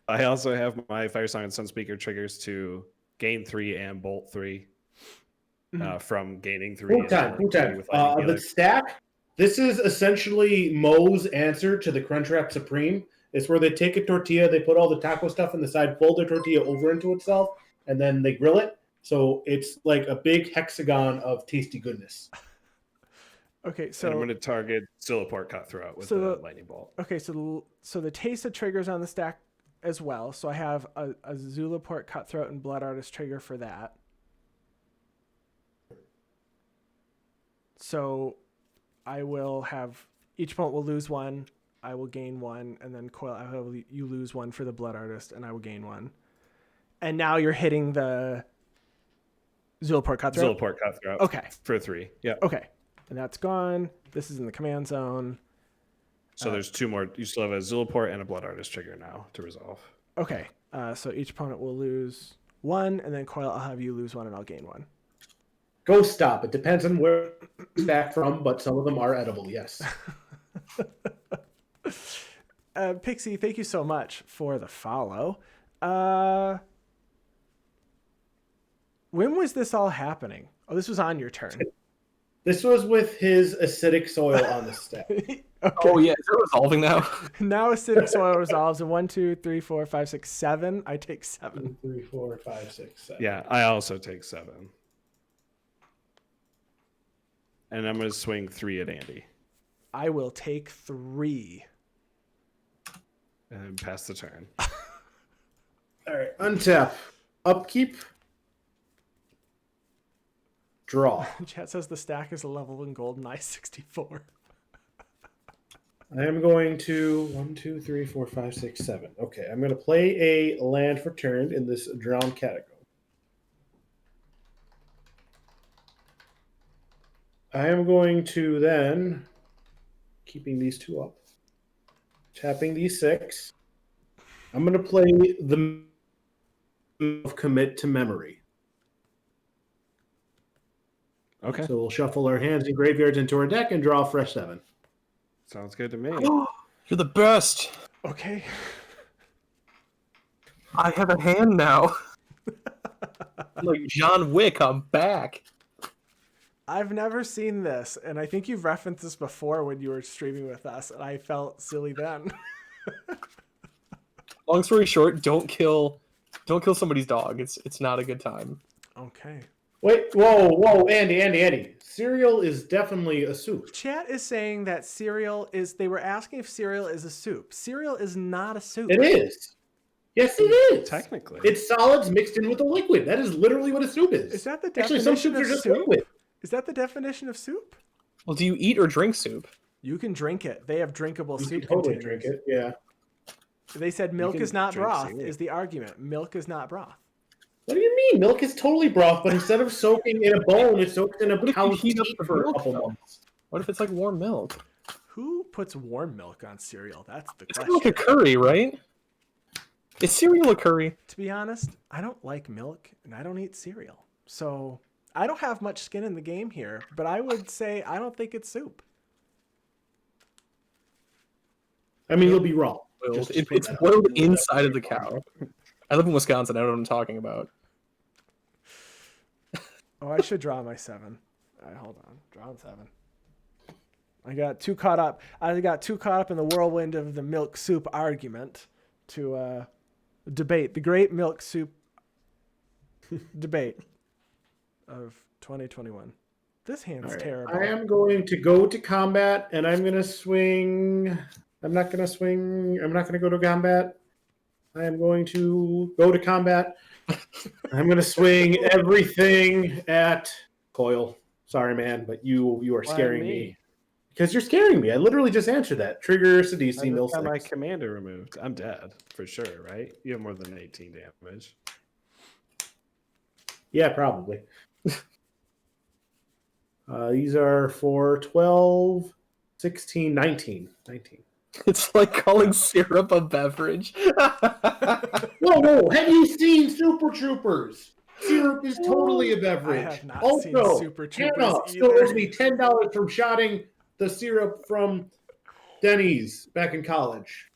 I also have my Firesong and Sunspeaker triggers to gain 3 and bolt 3 from gaining 3. Hold time. with Lightning The Helix. stack. This is essentially Moe's answer to the Crunchwrap Supreme. It's where they take a tortilla, they put all the taco stuff in the side, fold the tortilla over into itself, and then they grill it. So it's like a big hexagon of tasty goodness. Okay, And I'm going so to target Zilliport Cutthroat with So the the- Lightning Bolt. okay, so the Teysa triggers on the stack as well. So I have a Zulaport Cutthroat and Blood Artist trigger for that. So I will have each opponent will lose 1. I will gain 1, and then Coil. You lose 1 for the Blood Artist, and I will gain 1. And now you're hitting the Zulaport Cutthroat. Zilliport Cutthroat. Okay. For 3. Yeah. Okay, and that's gone. This is in the command zone. So there's 2 more. You still have a Zilliport and a Blood Artist trigger now to resolve. Okay, so each opponent will lose 1, and then Coil, I'll have you lose 1, and I'll gain 1. Go stop. It depends on where it's back from, but some of them are edible, yes. Pixie, thank you so much for the follow. When was this all happening? Oh, this was on your turn. This was with his acidic soil on the stack. Okay. Oh, yeah. Is it resolving now? Now acidic soil resolves in 1, 2, 3, 4, 5, 6, 7. I take 7. 2, 3, 4, 5, 6, 7. Yeah, I also take 7. And I'm going to swing 3 at Andy I will take 3. and then pass the turn. All right, untap, upkeep, draw. Chat says the stack is a level in GoldenEye 64. I am going to 1, 2, 3, 4, 5, 6, 7. Okay, I'm going to play a land for turn in this drowned catacomb. I am going to then, keeping these 2 up, tapping these 6. I'm going to play the of commit to memory. Okay. So we'll shuffle our hands and graveyards into our deck and draw a fresh 7. Sounds good to me. You're the best. Okay. I have a hand now. Like John Wick, I'm back. I've never seen this, and I think you've referenced this before when you were streaming with us, and I felt silly then. Long story short, don't kill somebody's dog. It's not a good time. Okay. Wait, whoa, Andy. Cereal is definitely a soup. Chat is saying that cereal is. They were asking if cereal is a soup. Cereal is not a soup. It is. Yes, it is. Technically. It's solids mixed in with a liquid. That is literally what a soup is. Is that the Actually, definition some soups of are just soup? liquid. Is that the definition of soup? Well, do you eat or drink soup? You can drink it. They have drinkable You soup can totally containers. drink it, yeah. They said milk can is not drink broth. cereal. Is the argument? Milk is not broth. What do you mean? Milk is totally broth, but instead of soaking in a bone, it's soaked in a What if you cow's heat up teat the for a milk, couple though? months. What if it's like warm milk? Who puts warm milk on cereal? That's the It's question. kind of like a curry, right? Is cereal a curry? To be honest, I don't like milk and I don't eat cereal. So I don't have much skin in the game here, but I would say I don't think it's soup. I mean, you'll be wrong. Boiled. Just to put It's that out boiled there. inside of the cow. I live in Wisconsin. I know what I'm talking about. Oh, I should draw my 7. All right, hold on. Drawing 7. I got too caught up. I got too caught up in the whirlwind of the milk soup argument to debate the great milk soup debate of 2021. This hand's All right. terrible. I am going to go to combat, and I'm going to swing. I'm not going to swing. I'm not going to go to combat. I am going to go to combat. I'm going to swing everything at Coil. Sorry, man, but you are Why scaring me? me. Because you're scaring me. I literally just answered that. Trigger, I Sidisi, just Mill got my 6. commander removed. I'm dead for sure, right? You have more than 18 damage. Yeah, probably. These are for 12, 16, 19. 19. It's like calling syrup a beverage. Whoa, have you seen Super Troopers? Syrup is totally a beverage. I have not also, seen Super Troopers Hannah still either. owes me $10 from shotting the syrup from Denny's back in college.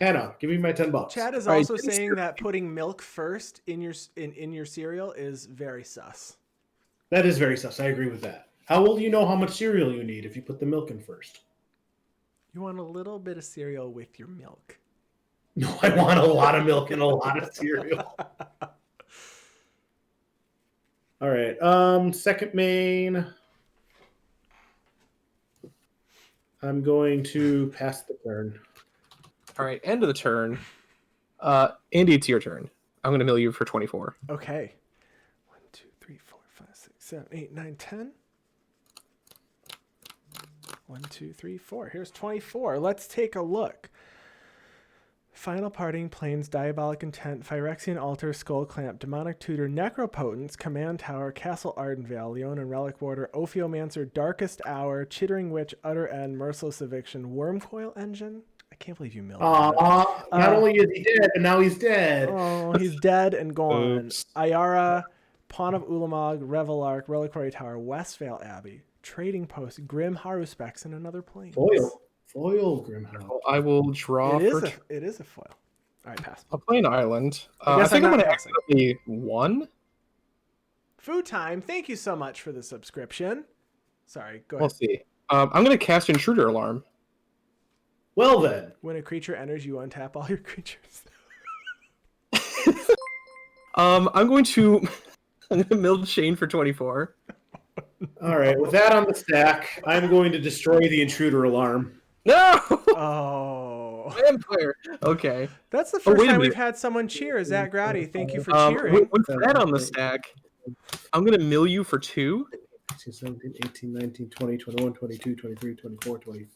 Hannah, give me my $10. Chad is All right, also didn't saying syrup- that putting milk first in your cereal is very sus. That is very sus. I agree with that. How will you know how much cereal you need if you put the milk in first? You want a little bit of cereal with your milk. No, I want a lot of milk and a lot of cereal. All right. Second main. I'm going to pass the turn. All right, end of the turn. Andy, it's your turn. I'm going to mill you for 24. Okay. 1, 2, 3, 4, 5, 6, 7, 8, 9, 10. 1, 2, 3, 4. Here's 24. Let's take a look. Final Parting, Plains, Diabolic Intent, Phyrexian Altar, Skull Clamp, Demonic Tutor, Necropotence, Command Tower, Castle Ardenvale, Leon and Relic Warder, Ophiomancer, Darkest Hour, Chittering Witch, Utter End, Merciless Eviction, Wormcoil Engine. I can't believe you milled that. Not only is he dead, but now he's dead. Oh, he's dead and gone. Oops. Ayara, Pawn of Ulamog, Revelark, Reliquary Tower, Westvale Abbey, Trading Post, Grim Haruspex, and another plane. Foil Grimhouse. I will draw for... It is a foil. All right, pass. I'll play an island. I I guess think I'm I'm not going to passing. accidentally one. Food Time, thank you so much for the subscription. Sorry, go We'll ahead. see. I'm going to cast Intruder Alarm. Well then, When a creature enters, you untap all your creatures. I'm going to mill Shane for 24. all right. With that on the stack, I'm going to destroy the intruder alarm. No! Oh. Vampire. Okay. That's the Oh, first wait a time we've minute. had someone cheer. Zach Grady, thank you for cheering. With that on the stack, I'm going to mill you for 2. 16, 17, 18, 19, 20, 21, 22, 23, 24, 20.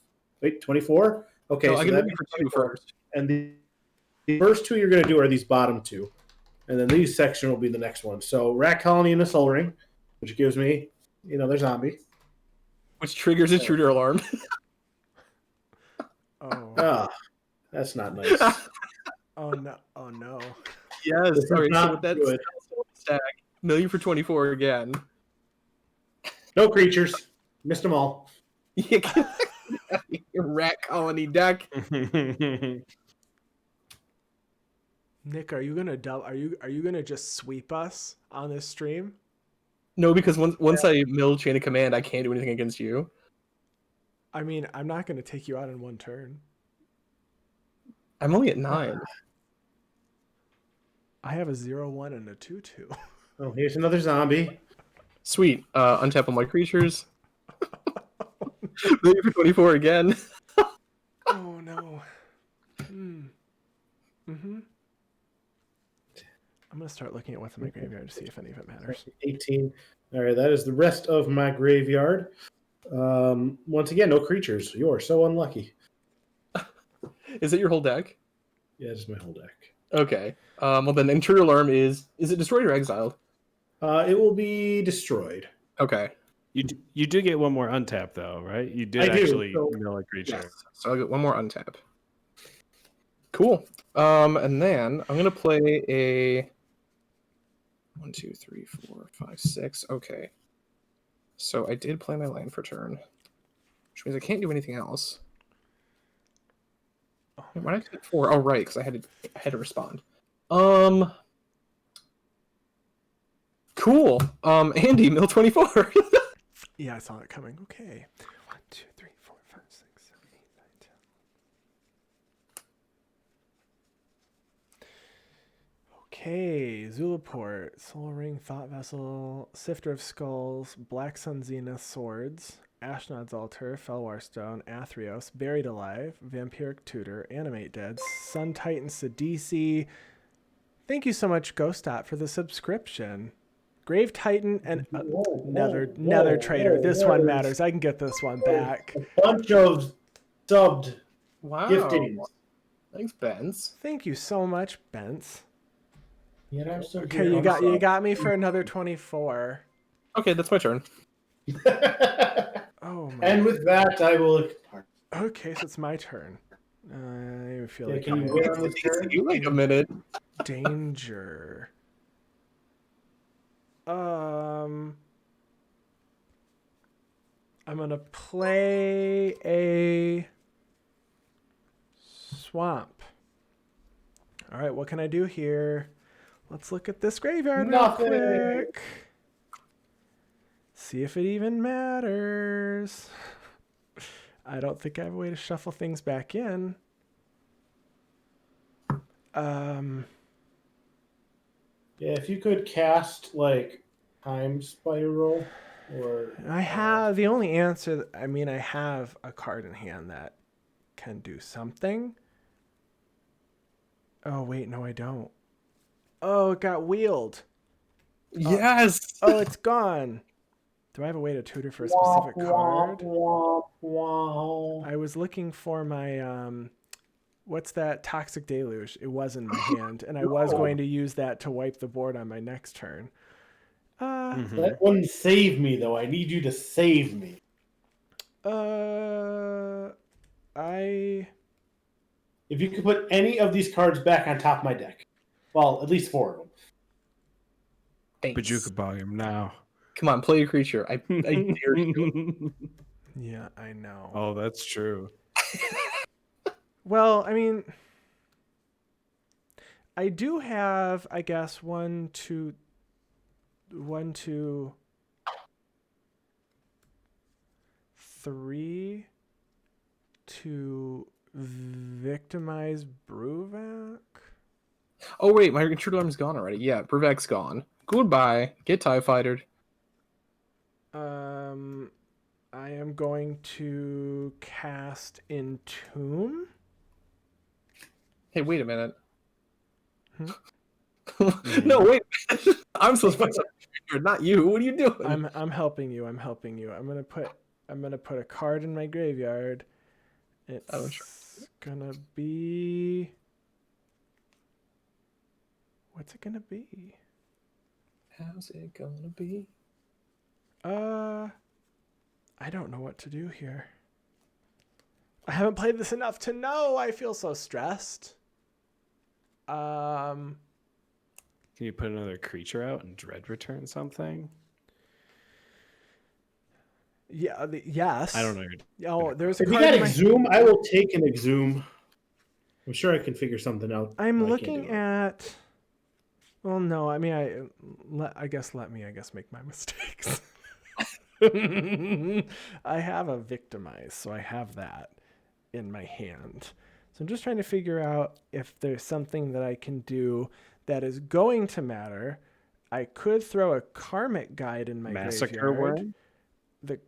Wait, 24? Okay, No, so I'm going that to mill you means for 2 first. And the first two you're going to do are these bottom two. And then these section will be the next one. So Rat Colony and a Soul Ring, which gives me, their zombie. Which triggers Intruder Alarm. Oh. Ah, that's not nice. Oh no. Oh no. Yes. This is Sorry. So not with that good. stack, mill you for 24 again. No creatures. Missed them all. Your Rat Colony deck. Nick, are you gonna just sweep us on this stream? No, because once I mill Chain of Command, I can't do anything against you. I mean, I'm not gonna take you out in one turn. I'm only at 9. I have a 0/1 and a 2/2. Oh, here's another zombie. Sweet. Untap on my creatures. Thank you for 24 again. Oh no. Mm-hmm. I'm gonna start looking at what's in my graveyard to see if any of it matters. 18. All right, that is the rest of my graveyard. Once again, no creatures. You are so unlucky. Is it your whole deck? Yeah, it's my whole deck. Okay. Well, then Intruder Alarm is it destroyed or exiled? It will be destroyed. Okay. You do get one more untap though, right? You did I do, actually so- mill a creature. Yes. So I'll get one more untap. Cool. And then I'm gonna play a 1, 2, 3, 4, 5, 6. Okay. So I did play my land for turn, which means I can't do anything else. Why did I take 4? Oh, right, because I had to respond. Cool. Andy, mill 24. Yeah, I saw it coming. Okay. 1, 2, 3, 4, 5, 6, 7, 8, 9, 10. Okay, Zulaport, Soul Ring, Thought Vessel, Sifter of Skulls, Black Sun Zenith Swords, Ashnod's Altar, Felwar Stone, Athreos, Buried Alive, Vampiric Tutor, Animate Dead, Sun Titan Sidisi. Thank you so much, Ghostop, for the subscription. Grave Titan and Nether Trader. This one matters. I can get this one back. A bunch of subbed Wow. giftings. Thanks, Benz. Thank you so much, Bence. Yeah, I'm still Okay, here. you got me for another 24. Okay, that's my turn. Oh my. And with that, I will. Okay, so it's my turn. I even feel Yeah, like can you I'm wait on this turn? You wait a minute. in danger. I'm gonna play a swamp. All right, what can I do here? Let's look at this graveyard Nothing. real quick. See if it even matters. I don't think I have a way to shuffle things back in. Yeah, if you could cast like Time Spiral or I have the only answer. I mean, I have a card in hand that can do something. Oh wait, no, I don't. Oh, it got wheeled. Yes. Oh, it's gone. Do I have a way to tutor for a specific card? I was looking for my what's that? Toxic Deluge. It was in my hand, and I was going to use that to wipe the board on my next turn. That wouldn't save me though. I need you to save me. If you could put any of these cards back on top of my deck. Well, at least 4 of them. Thanks. Bajuka volume now. Come on, play your creature. I dare you. Yeah, I know. Oh, that's true. Well, I mean, I do have, I guess, 1, 2, 3 to victimize Bruvac. Oh wait, my intruder alarm's gone already. Yeah, Bruvac's gone. Goodbye. Get TIE Fightered. I am going to cast Entomb. Hey, wait a minute. No, wait. I'm supposed to put something, not you. What are you doing? I'm helping you. I'm gonna put a card in my graveyard. It's gonna be. What's it gonna be? How's it gonna be? I don't know what to do here. I haven't played this enough to know. I feel so stressed. Can you put another creature out and dread return something? Yeah. Yes. I don't know. Oh, there's a If we card. got in my... Exhume, I will take an Exhume. I'm sure I can figure something out. I'm but I can't looking do it. at. Well, no. I mean, let me make my mistakes. I have a victimize, so I have that in my hand. So I'm just trying to figure out if there's something that I can do that is going to matter. I could throw a Karmic Guide in my Massacre graveyard. Worm? The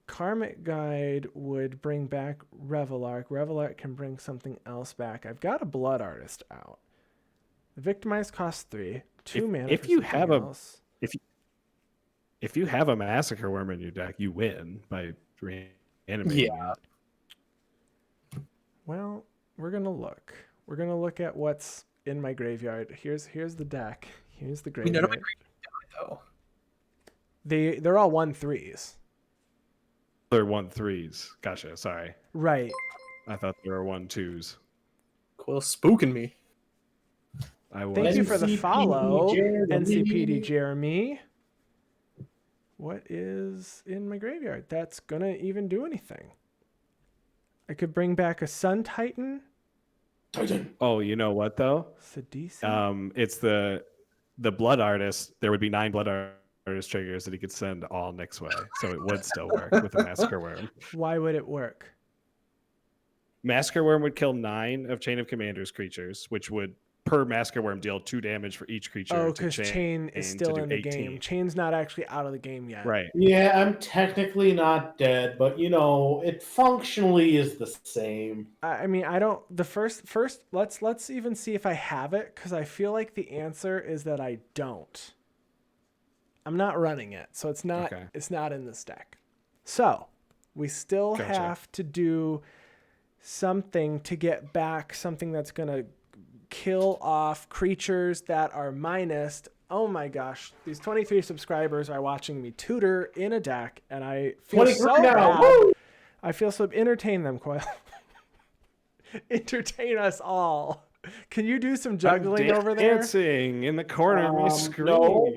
Karmic Guide would bring back Revelark. Revelark can bring something else back. I've got a Blood Artist out. The Victimize costs 3. 2 mana if for you something have else. If you have a Massacre Worm in your deck, you win by reanimating Yeah. it. Well, we're gonna look. We're gonna look at what's in my graveyard. Here's the deck. Here's the I mean, none of my graveyard. though. They're all 1/3s. They're 1/3s. Gotcha. Sorry. Right. I thought they were 1/2s. Coil spooking me. I was. Thank you for the NCPD follow, Jeremy. NCPD Jeremy. What is in my graveyard that's gonna even do anything? I could bring back a Sun Titan. Titan. Oh, you know what though? Sidisi. It's the Blood Artist. There would be 9 Blood Artist triggers that he could send all Nick's way, so it would still work with a Massacre Worm. Why would it work? Massacre Worm would kill 9 of Chain of Commanders creatures, which would per Massacre Worm deal 2 damage for each creature. Oh, to because Chain is to still do in the 18. game. Chain's not actually out of the game yet. Right. Yeah, I'm technically not dead, but it functionally is the same. I mean, I don't. The first. Let's even see if I have it, because I feel like the answer is that I don't. I'm not running it, so it's not. Okay. It's not in this deck. So we still Gotcha. have to do something to get back something that's gonna kill off creatures that are minused. Oh my gosh, these 23 subscribers are watching me tutor in a deck, and I feel 23 so now. bad. Woo! I feel so. Entertain them, Coil. Entertain us all. Can you do some juggling I'm over there? dancing in the corner of my screen. No.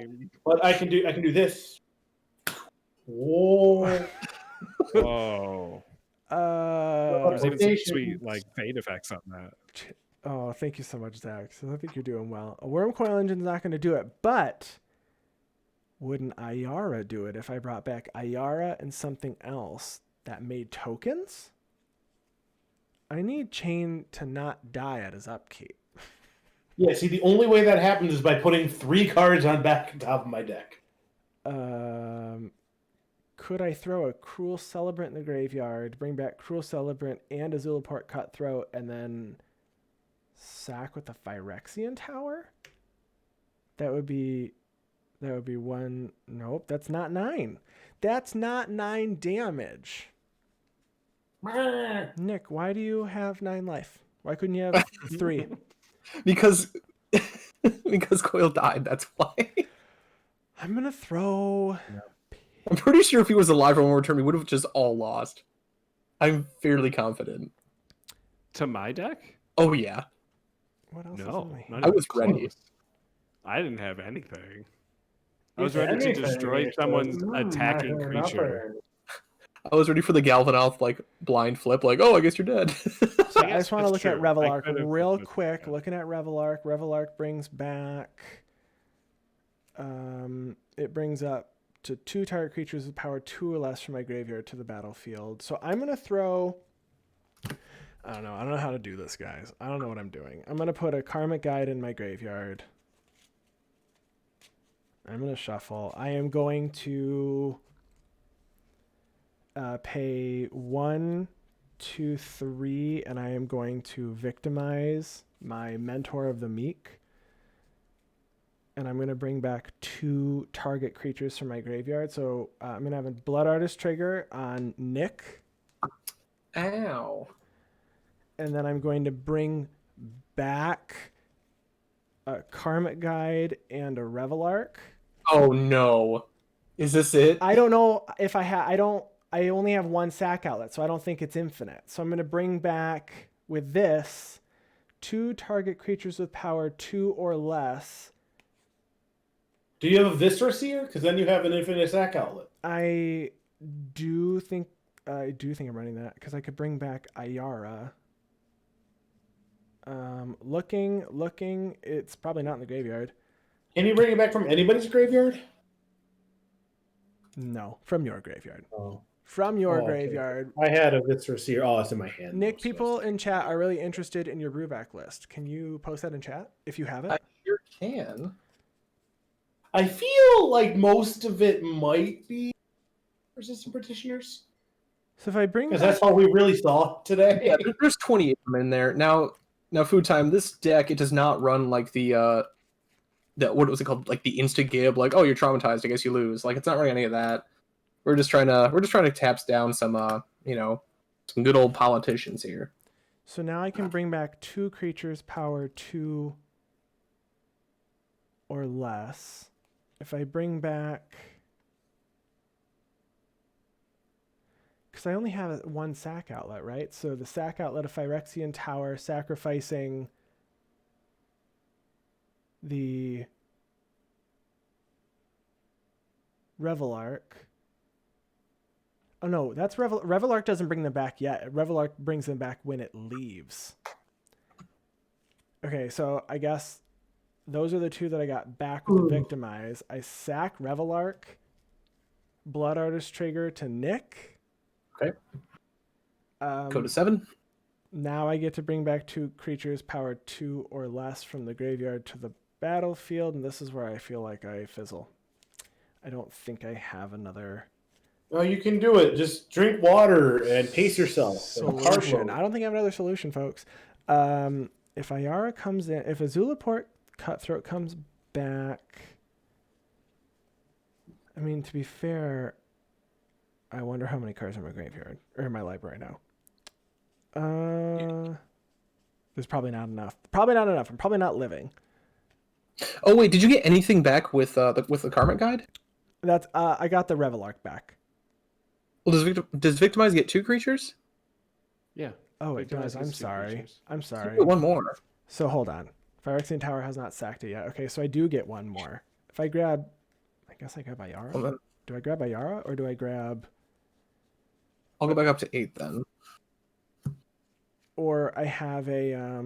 But I can do this. Whoa. Whoa. There's even some Rotations. sweet fade effects on that. Oh, thank you so much, Zach. So I think you're doing well. A Worm Coil Engine's not going to do it, but wouldn't Ayara do it if I brought back Ayara and something else that made tokens? I need Chain to not die at his upkeep. Yeah, see, the only way that happens is by putting 3 cards on back on top of my deck. Could I throw a Cruel Celebrant in the graveyard, bring back Cruel Celebrant and a Zulaport Cutthroat, and then sack with a Phyrexian Tower? That would be 1. Nope, that's not 9. That's not 9 damage. Nick, why do you have 9 life? Why couldn't you have 3? Because Coil died, that's why. I'm gonna throw. I'm pretty sure if he was alive on one return, we would have just all lost. I'm fairly confident. To my deck? Oh yeah. What else is No. in my hand? not I even was ready. close. I didn't have anything. I If was ready to anything, destroy it's someone's like, attacking nothing. creature. I was ready for the Galvanouth blind flip, oh, I guess you're dead. So I Yes, just want to that's look at true. I Revelark could've real just- quick. yeah. Looking at Revelark. Revelark brings back. It brings up to 2 target creatures with power 2 or less from my graveyard to the battlefield. So I'm gonna throw. I don't know. I don't know how to do this, guys. I don't know what I'm doing. I'm gonna put a Karmic Guide in my graveyard. I'm gonna shuffle. I am going to pay 1, 2, 3, and I am going to victimize my Mentor of the Meek. And I'm going to bring back 2 target creatures from my graveyard. So I'm going to have a Blood Artist trigger on Nick. Ow. And then I'm going to bring back a Karmic Guide and a Revelark. Oh no. Is this it? I don't know if I only have 1 sack outlet, so I don't think it's infinite. So I'm going to bring back with this 2 target creatures with power 2 or less. Do you have a Viscera Seer? Because then you have an infinite sack outlet. I do think I'm running that because I could bring back Ayara. Looking, it's probably not in the graveyard. Can you bring it back from anybody's graveyard? No, from your graveyard. Oh. from your Okay. graveyard. I had a Viscera Seer. Oh, it's in my hand. Nick, now, so people it's- in chat are really interested in your Bruvac list. Can you post that in chat if you have it? I sure can. I feel like most of it might be Resistant Petitioners. So if I bring Because back... that's all we really saw today. Yeah, there's 20 of them in there. Now, Food Time, this deck, it does not run like the what was it called? Like the Insta-Gib, like, oh, you're traumatized, I guess you lose. Like, it's not running any of that. We're just trying to tap down some some good old politicians here. So now I can bring back 2 creatures power 2 or less. If I bring back... Because I only have 1 sack outlet, right? So the sack outlet of Phyrexian Tower, sacrificing the Revelark. Oh no, that's Revelark doesn't bring them back yet. Revelark brings them back when it leaves. Okay, so I guess those are the 2 that I got back with the Victimize. I sack Revelark, Blood Artist trigger to Nick. Okay. Go to 7. Now I get to bring back 2 creatures power 2 or less from the graveyard to the battlefield, and this is where I feel like I fizzle. I don't think I have another... Oh, you can do it. Just drink water and pace yourself. solution. I don't think I have another solution, folks. If Ayara comes in, if a Zulaport Cutthroat comes back, I mean, to be fair, I wonder how many cards are in my graveyard or in my library now. There's probably not enough. Probably not enough. I'm probably not living. Oh wait, did you get anything back with the Karmic Guide? That's I got the Revelark back. Well, does Victimize get 2 creatures? Yeah. Oh, it Victimize does. I'm gets 2 sorry. creatures. I'm sorry. Get 1 more. So hold on. Phyrexian Tower has not sacked it yet. Okay, so I do get 1 more. If I grab, I guess I grab Ayara. Well, then, Do I grab Ayara or do I grab? I'll go back up to 8 then. Or I have a. I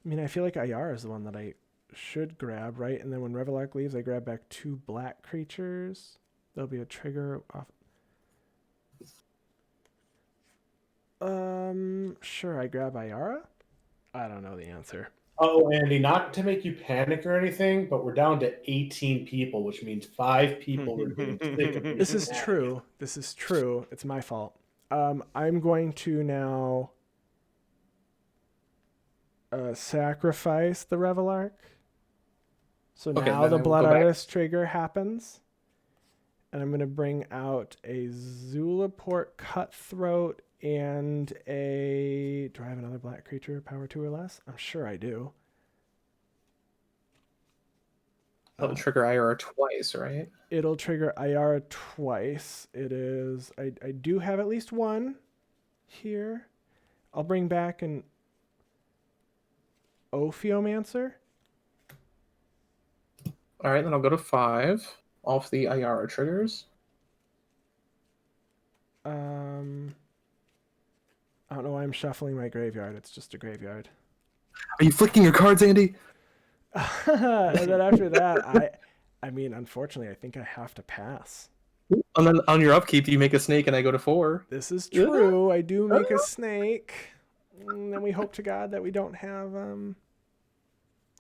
mean, I feel like Ayara is the one that I should grab, right? And then when Revelark leaves, I grab back 2 black creatures. There'll be a trigger off. Sure, I grab Ayara? I don't know the answer. Oh, Andy, not to make you panic or anything, but we're down to 18 people, which means 5 people are getting sick of This is true. This is true. It's my fault. I'm going to now sacrifice the Revelark. So Okay, now then the I will Blood go back. Artist trigger happens. And I'm going to bring out a Zulaport Cutthroat and a... Do I have another black creature, power 2 or less? I'm sure I do. That'll trigger IR twice, right? It'll trigger Ayara twice. It is... I do have at least 1 here. I'll bring back an Ophiomancer. All right, then I'll go to 5 off the Ayara triggers. I don't know why I'm shuffling my graveyard. It's just a graveyard. Are you flicking your cards, Andy? And then after that, I mean, unfortunately, I think I have to pass. And then on your upkeep, you make a snake, and I go to 4. This is true. I do make a snake. And then we hope to God that we don't have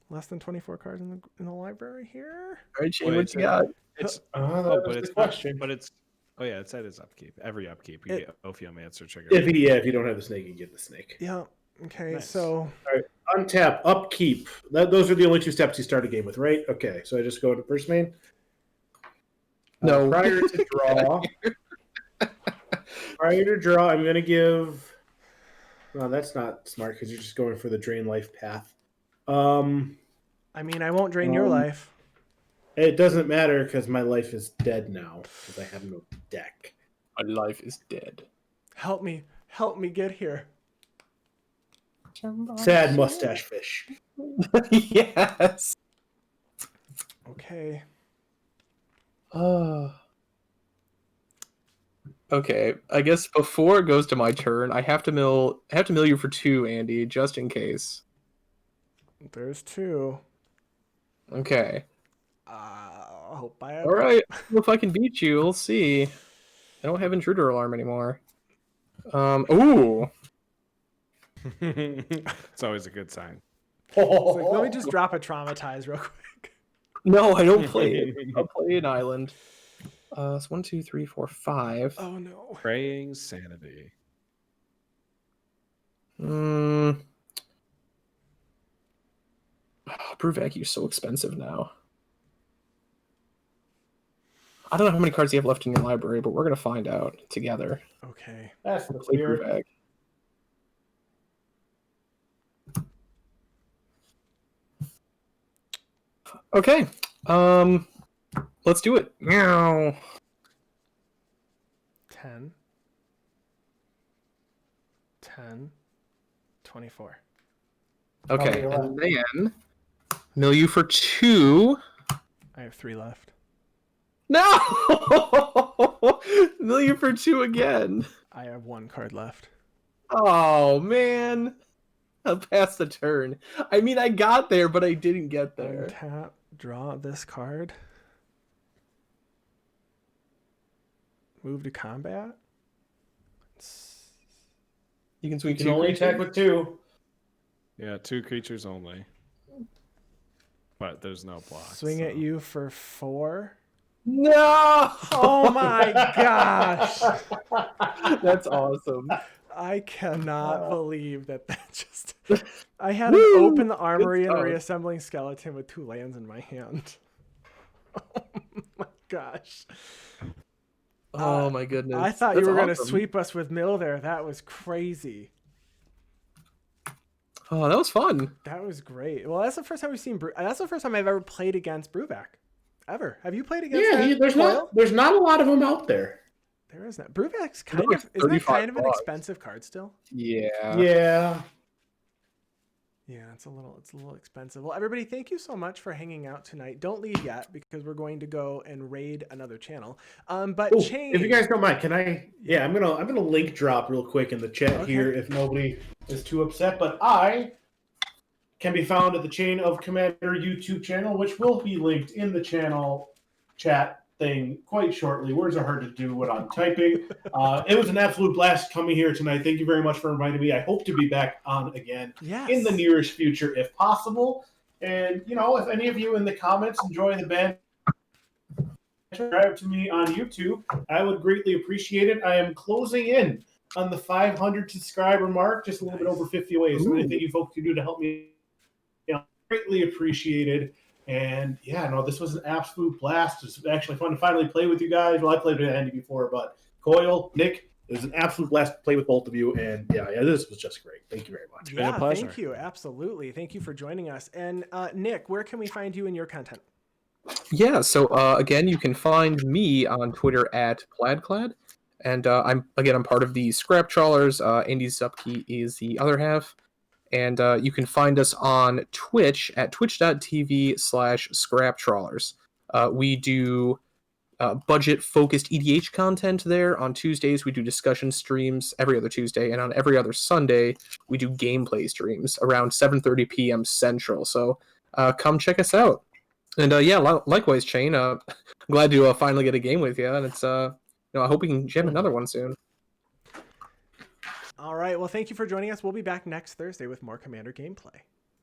less than 24 cards in the library here. All right, Shane, what you got? It's but but it's it's the question. not, but it's yeah, it's at his upkeep. Every upkeep you get Ophiomancer trigger. If you don't have the snake, you get the snake. Yeah. Okay. Nice. So Untap, upkeep. Those are the only 2 steps you start a game with, right? Okay, so I just go to first main. No. Prior to draw. Prior to draw, I'm going to give... No, that's not smart because you're just going for the drain life path. I mean, I won't drain your life. It doesn't matter because my life is dead now because I have no deck. My life is dead. Help me get here. Sad mustache fish. Yes. Okay. Okay, I guess before it goes to my turn, I have to mill you for 2, Andy, just in case. There's 2. Okay. I hope I have... All right. If I can beat you, we'll see. I don't have intruder alarm anymore. Ooh. It's always a good sign. It's like, let me just drop a traumatize real quick. No, I don't play it. I'll play an island. It's 1, 2, 3, 4, 5. Oh no. Praying sanity. Bruvac, you're so expensive now. I don't know how many cards you have left in your library, but we're gonna find out together. Okay. That's the Play spirit. Bruvac. Okay. Let's do it. Meow. 10. 10. 24. Okay, Oh, and then mill you for 2. I have 3 left. No! Mill you for 2 again. I have 1 card left. Oh, man. I passed the turn. I mean, I got there, but I didn't get there. Untap, draw this card. Move to combat. You can swing You can 2 only creatures. attack with 2. Yeah, 2 creatures only. But there's no block. Swing at you for 4. No! Oh my gosh! That's awesome. I cannot believe that just... I had Woo! to open the armory and stuff. reassembling skeleton with 2 lands in my hand. Oh my gosh. Oh my goodness. I thought That's you were going to awesome. sweep us with mill there. That was crazy. Oh, that was fun. That was great. Well, that's the first time we've seen... That's the first time I've ever played against Bruvac. Ever. Have you played against Yeah, that? there's not a lot of them out there. There is not. Bruvac's They're kind like of... Isn't that kind of an $35. expensive card still? Yeah. Yeah. Yeah, it's a little expensive. Well, everybody, thank you so much for hanging out tonight. Don't leave yet because we're going to go and raid another channel. But Ooh, Shane, if you guys don't mind, can I? Yeah, I'm gonna link drop real quick in the chat Okay. here if nobody is too upset. But I can be found at the Chain of Commander YouTube channel, which will be linked in the channel chat thing quite shortly. Words are hard to do when I'm typing. It was an absolute blast coming here tonight. Thank you very much for inviting me. I hope to be back on again yes. in the nearest future if possible. And, you know, if any of you in the comments enjoy the band, subscribe to me on YouTube. I would greatly appreciate it. I am closing in on the 500 subscriber mark, just a little bit over 50 away. So anything you folks can do to help me, you know, greatly appreciated. And yeah, no, this was an absolute blast. It's actually fun to finally play with you guys. Well, I played with Andy before, but Coyle, Nick, it was an absolute blast to play with both of you. And yeah, this was just great. Thank you very much. Yeah, a pleasure. thank you. Absolutely. Thank you for joining us. And Nick, where can we find you and your content? Yeah, so again, you can find me on Twitter at PlaidClad. And I'm part of the Scrap Trawlers. Andy Zupke is the other half. And you can find us on Twitch at twitch.tv/scraptrawlers. We do budget-focused EDH content there. On Tuesdays, we do discussion streams every other Tuesday. And on every other Sunday, we do gameplay streams around 7:30 p.m. Central. So come check us out. And likewise, Shane, I'm glad to finally get a game with you. And it's, I hope we can jam another one soon. All right. Well, thank you for joining us. We'll be back next Thursday with more Commander gameplay.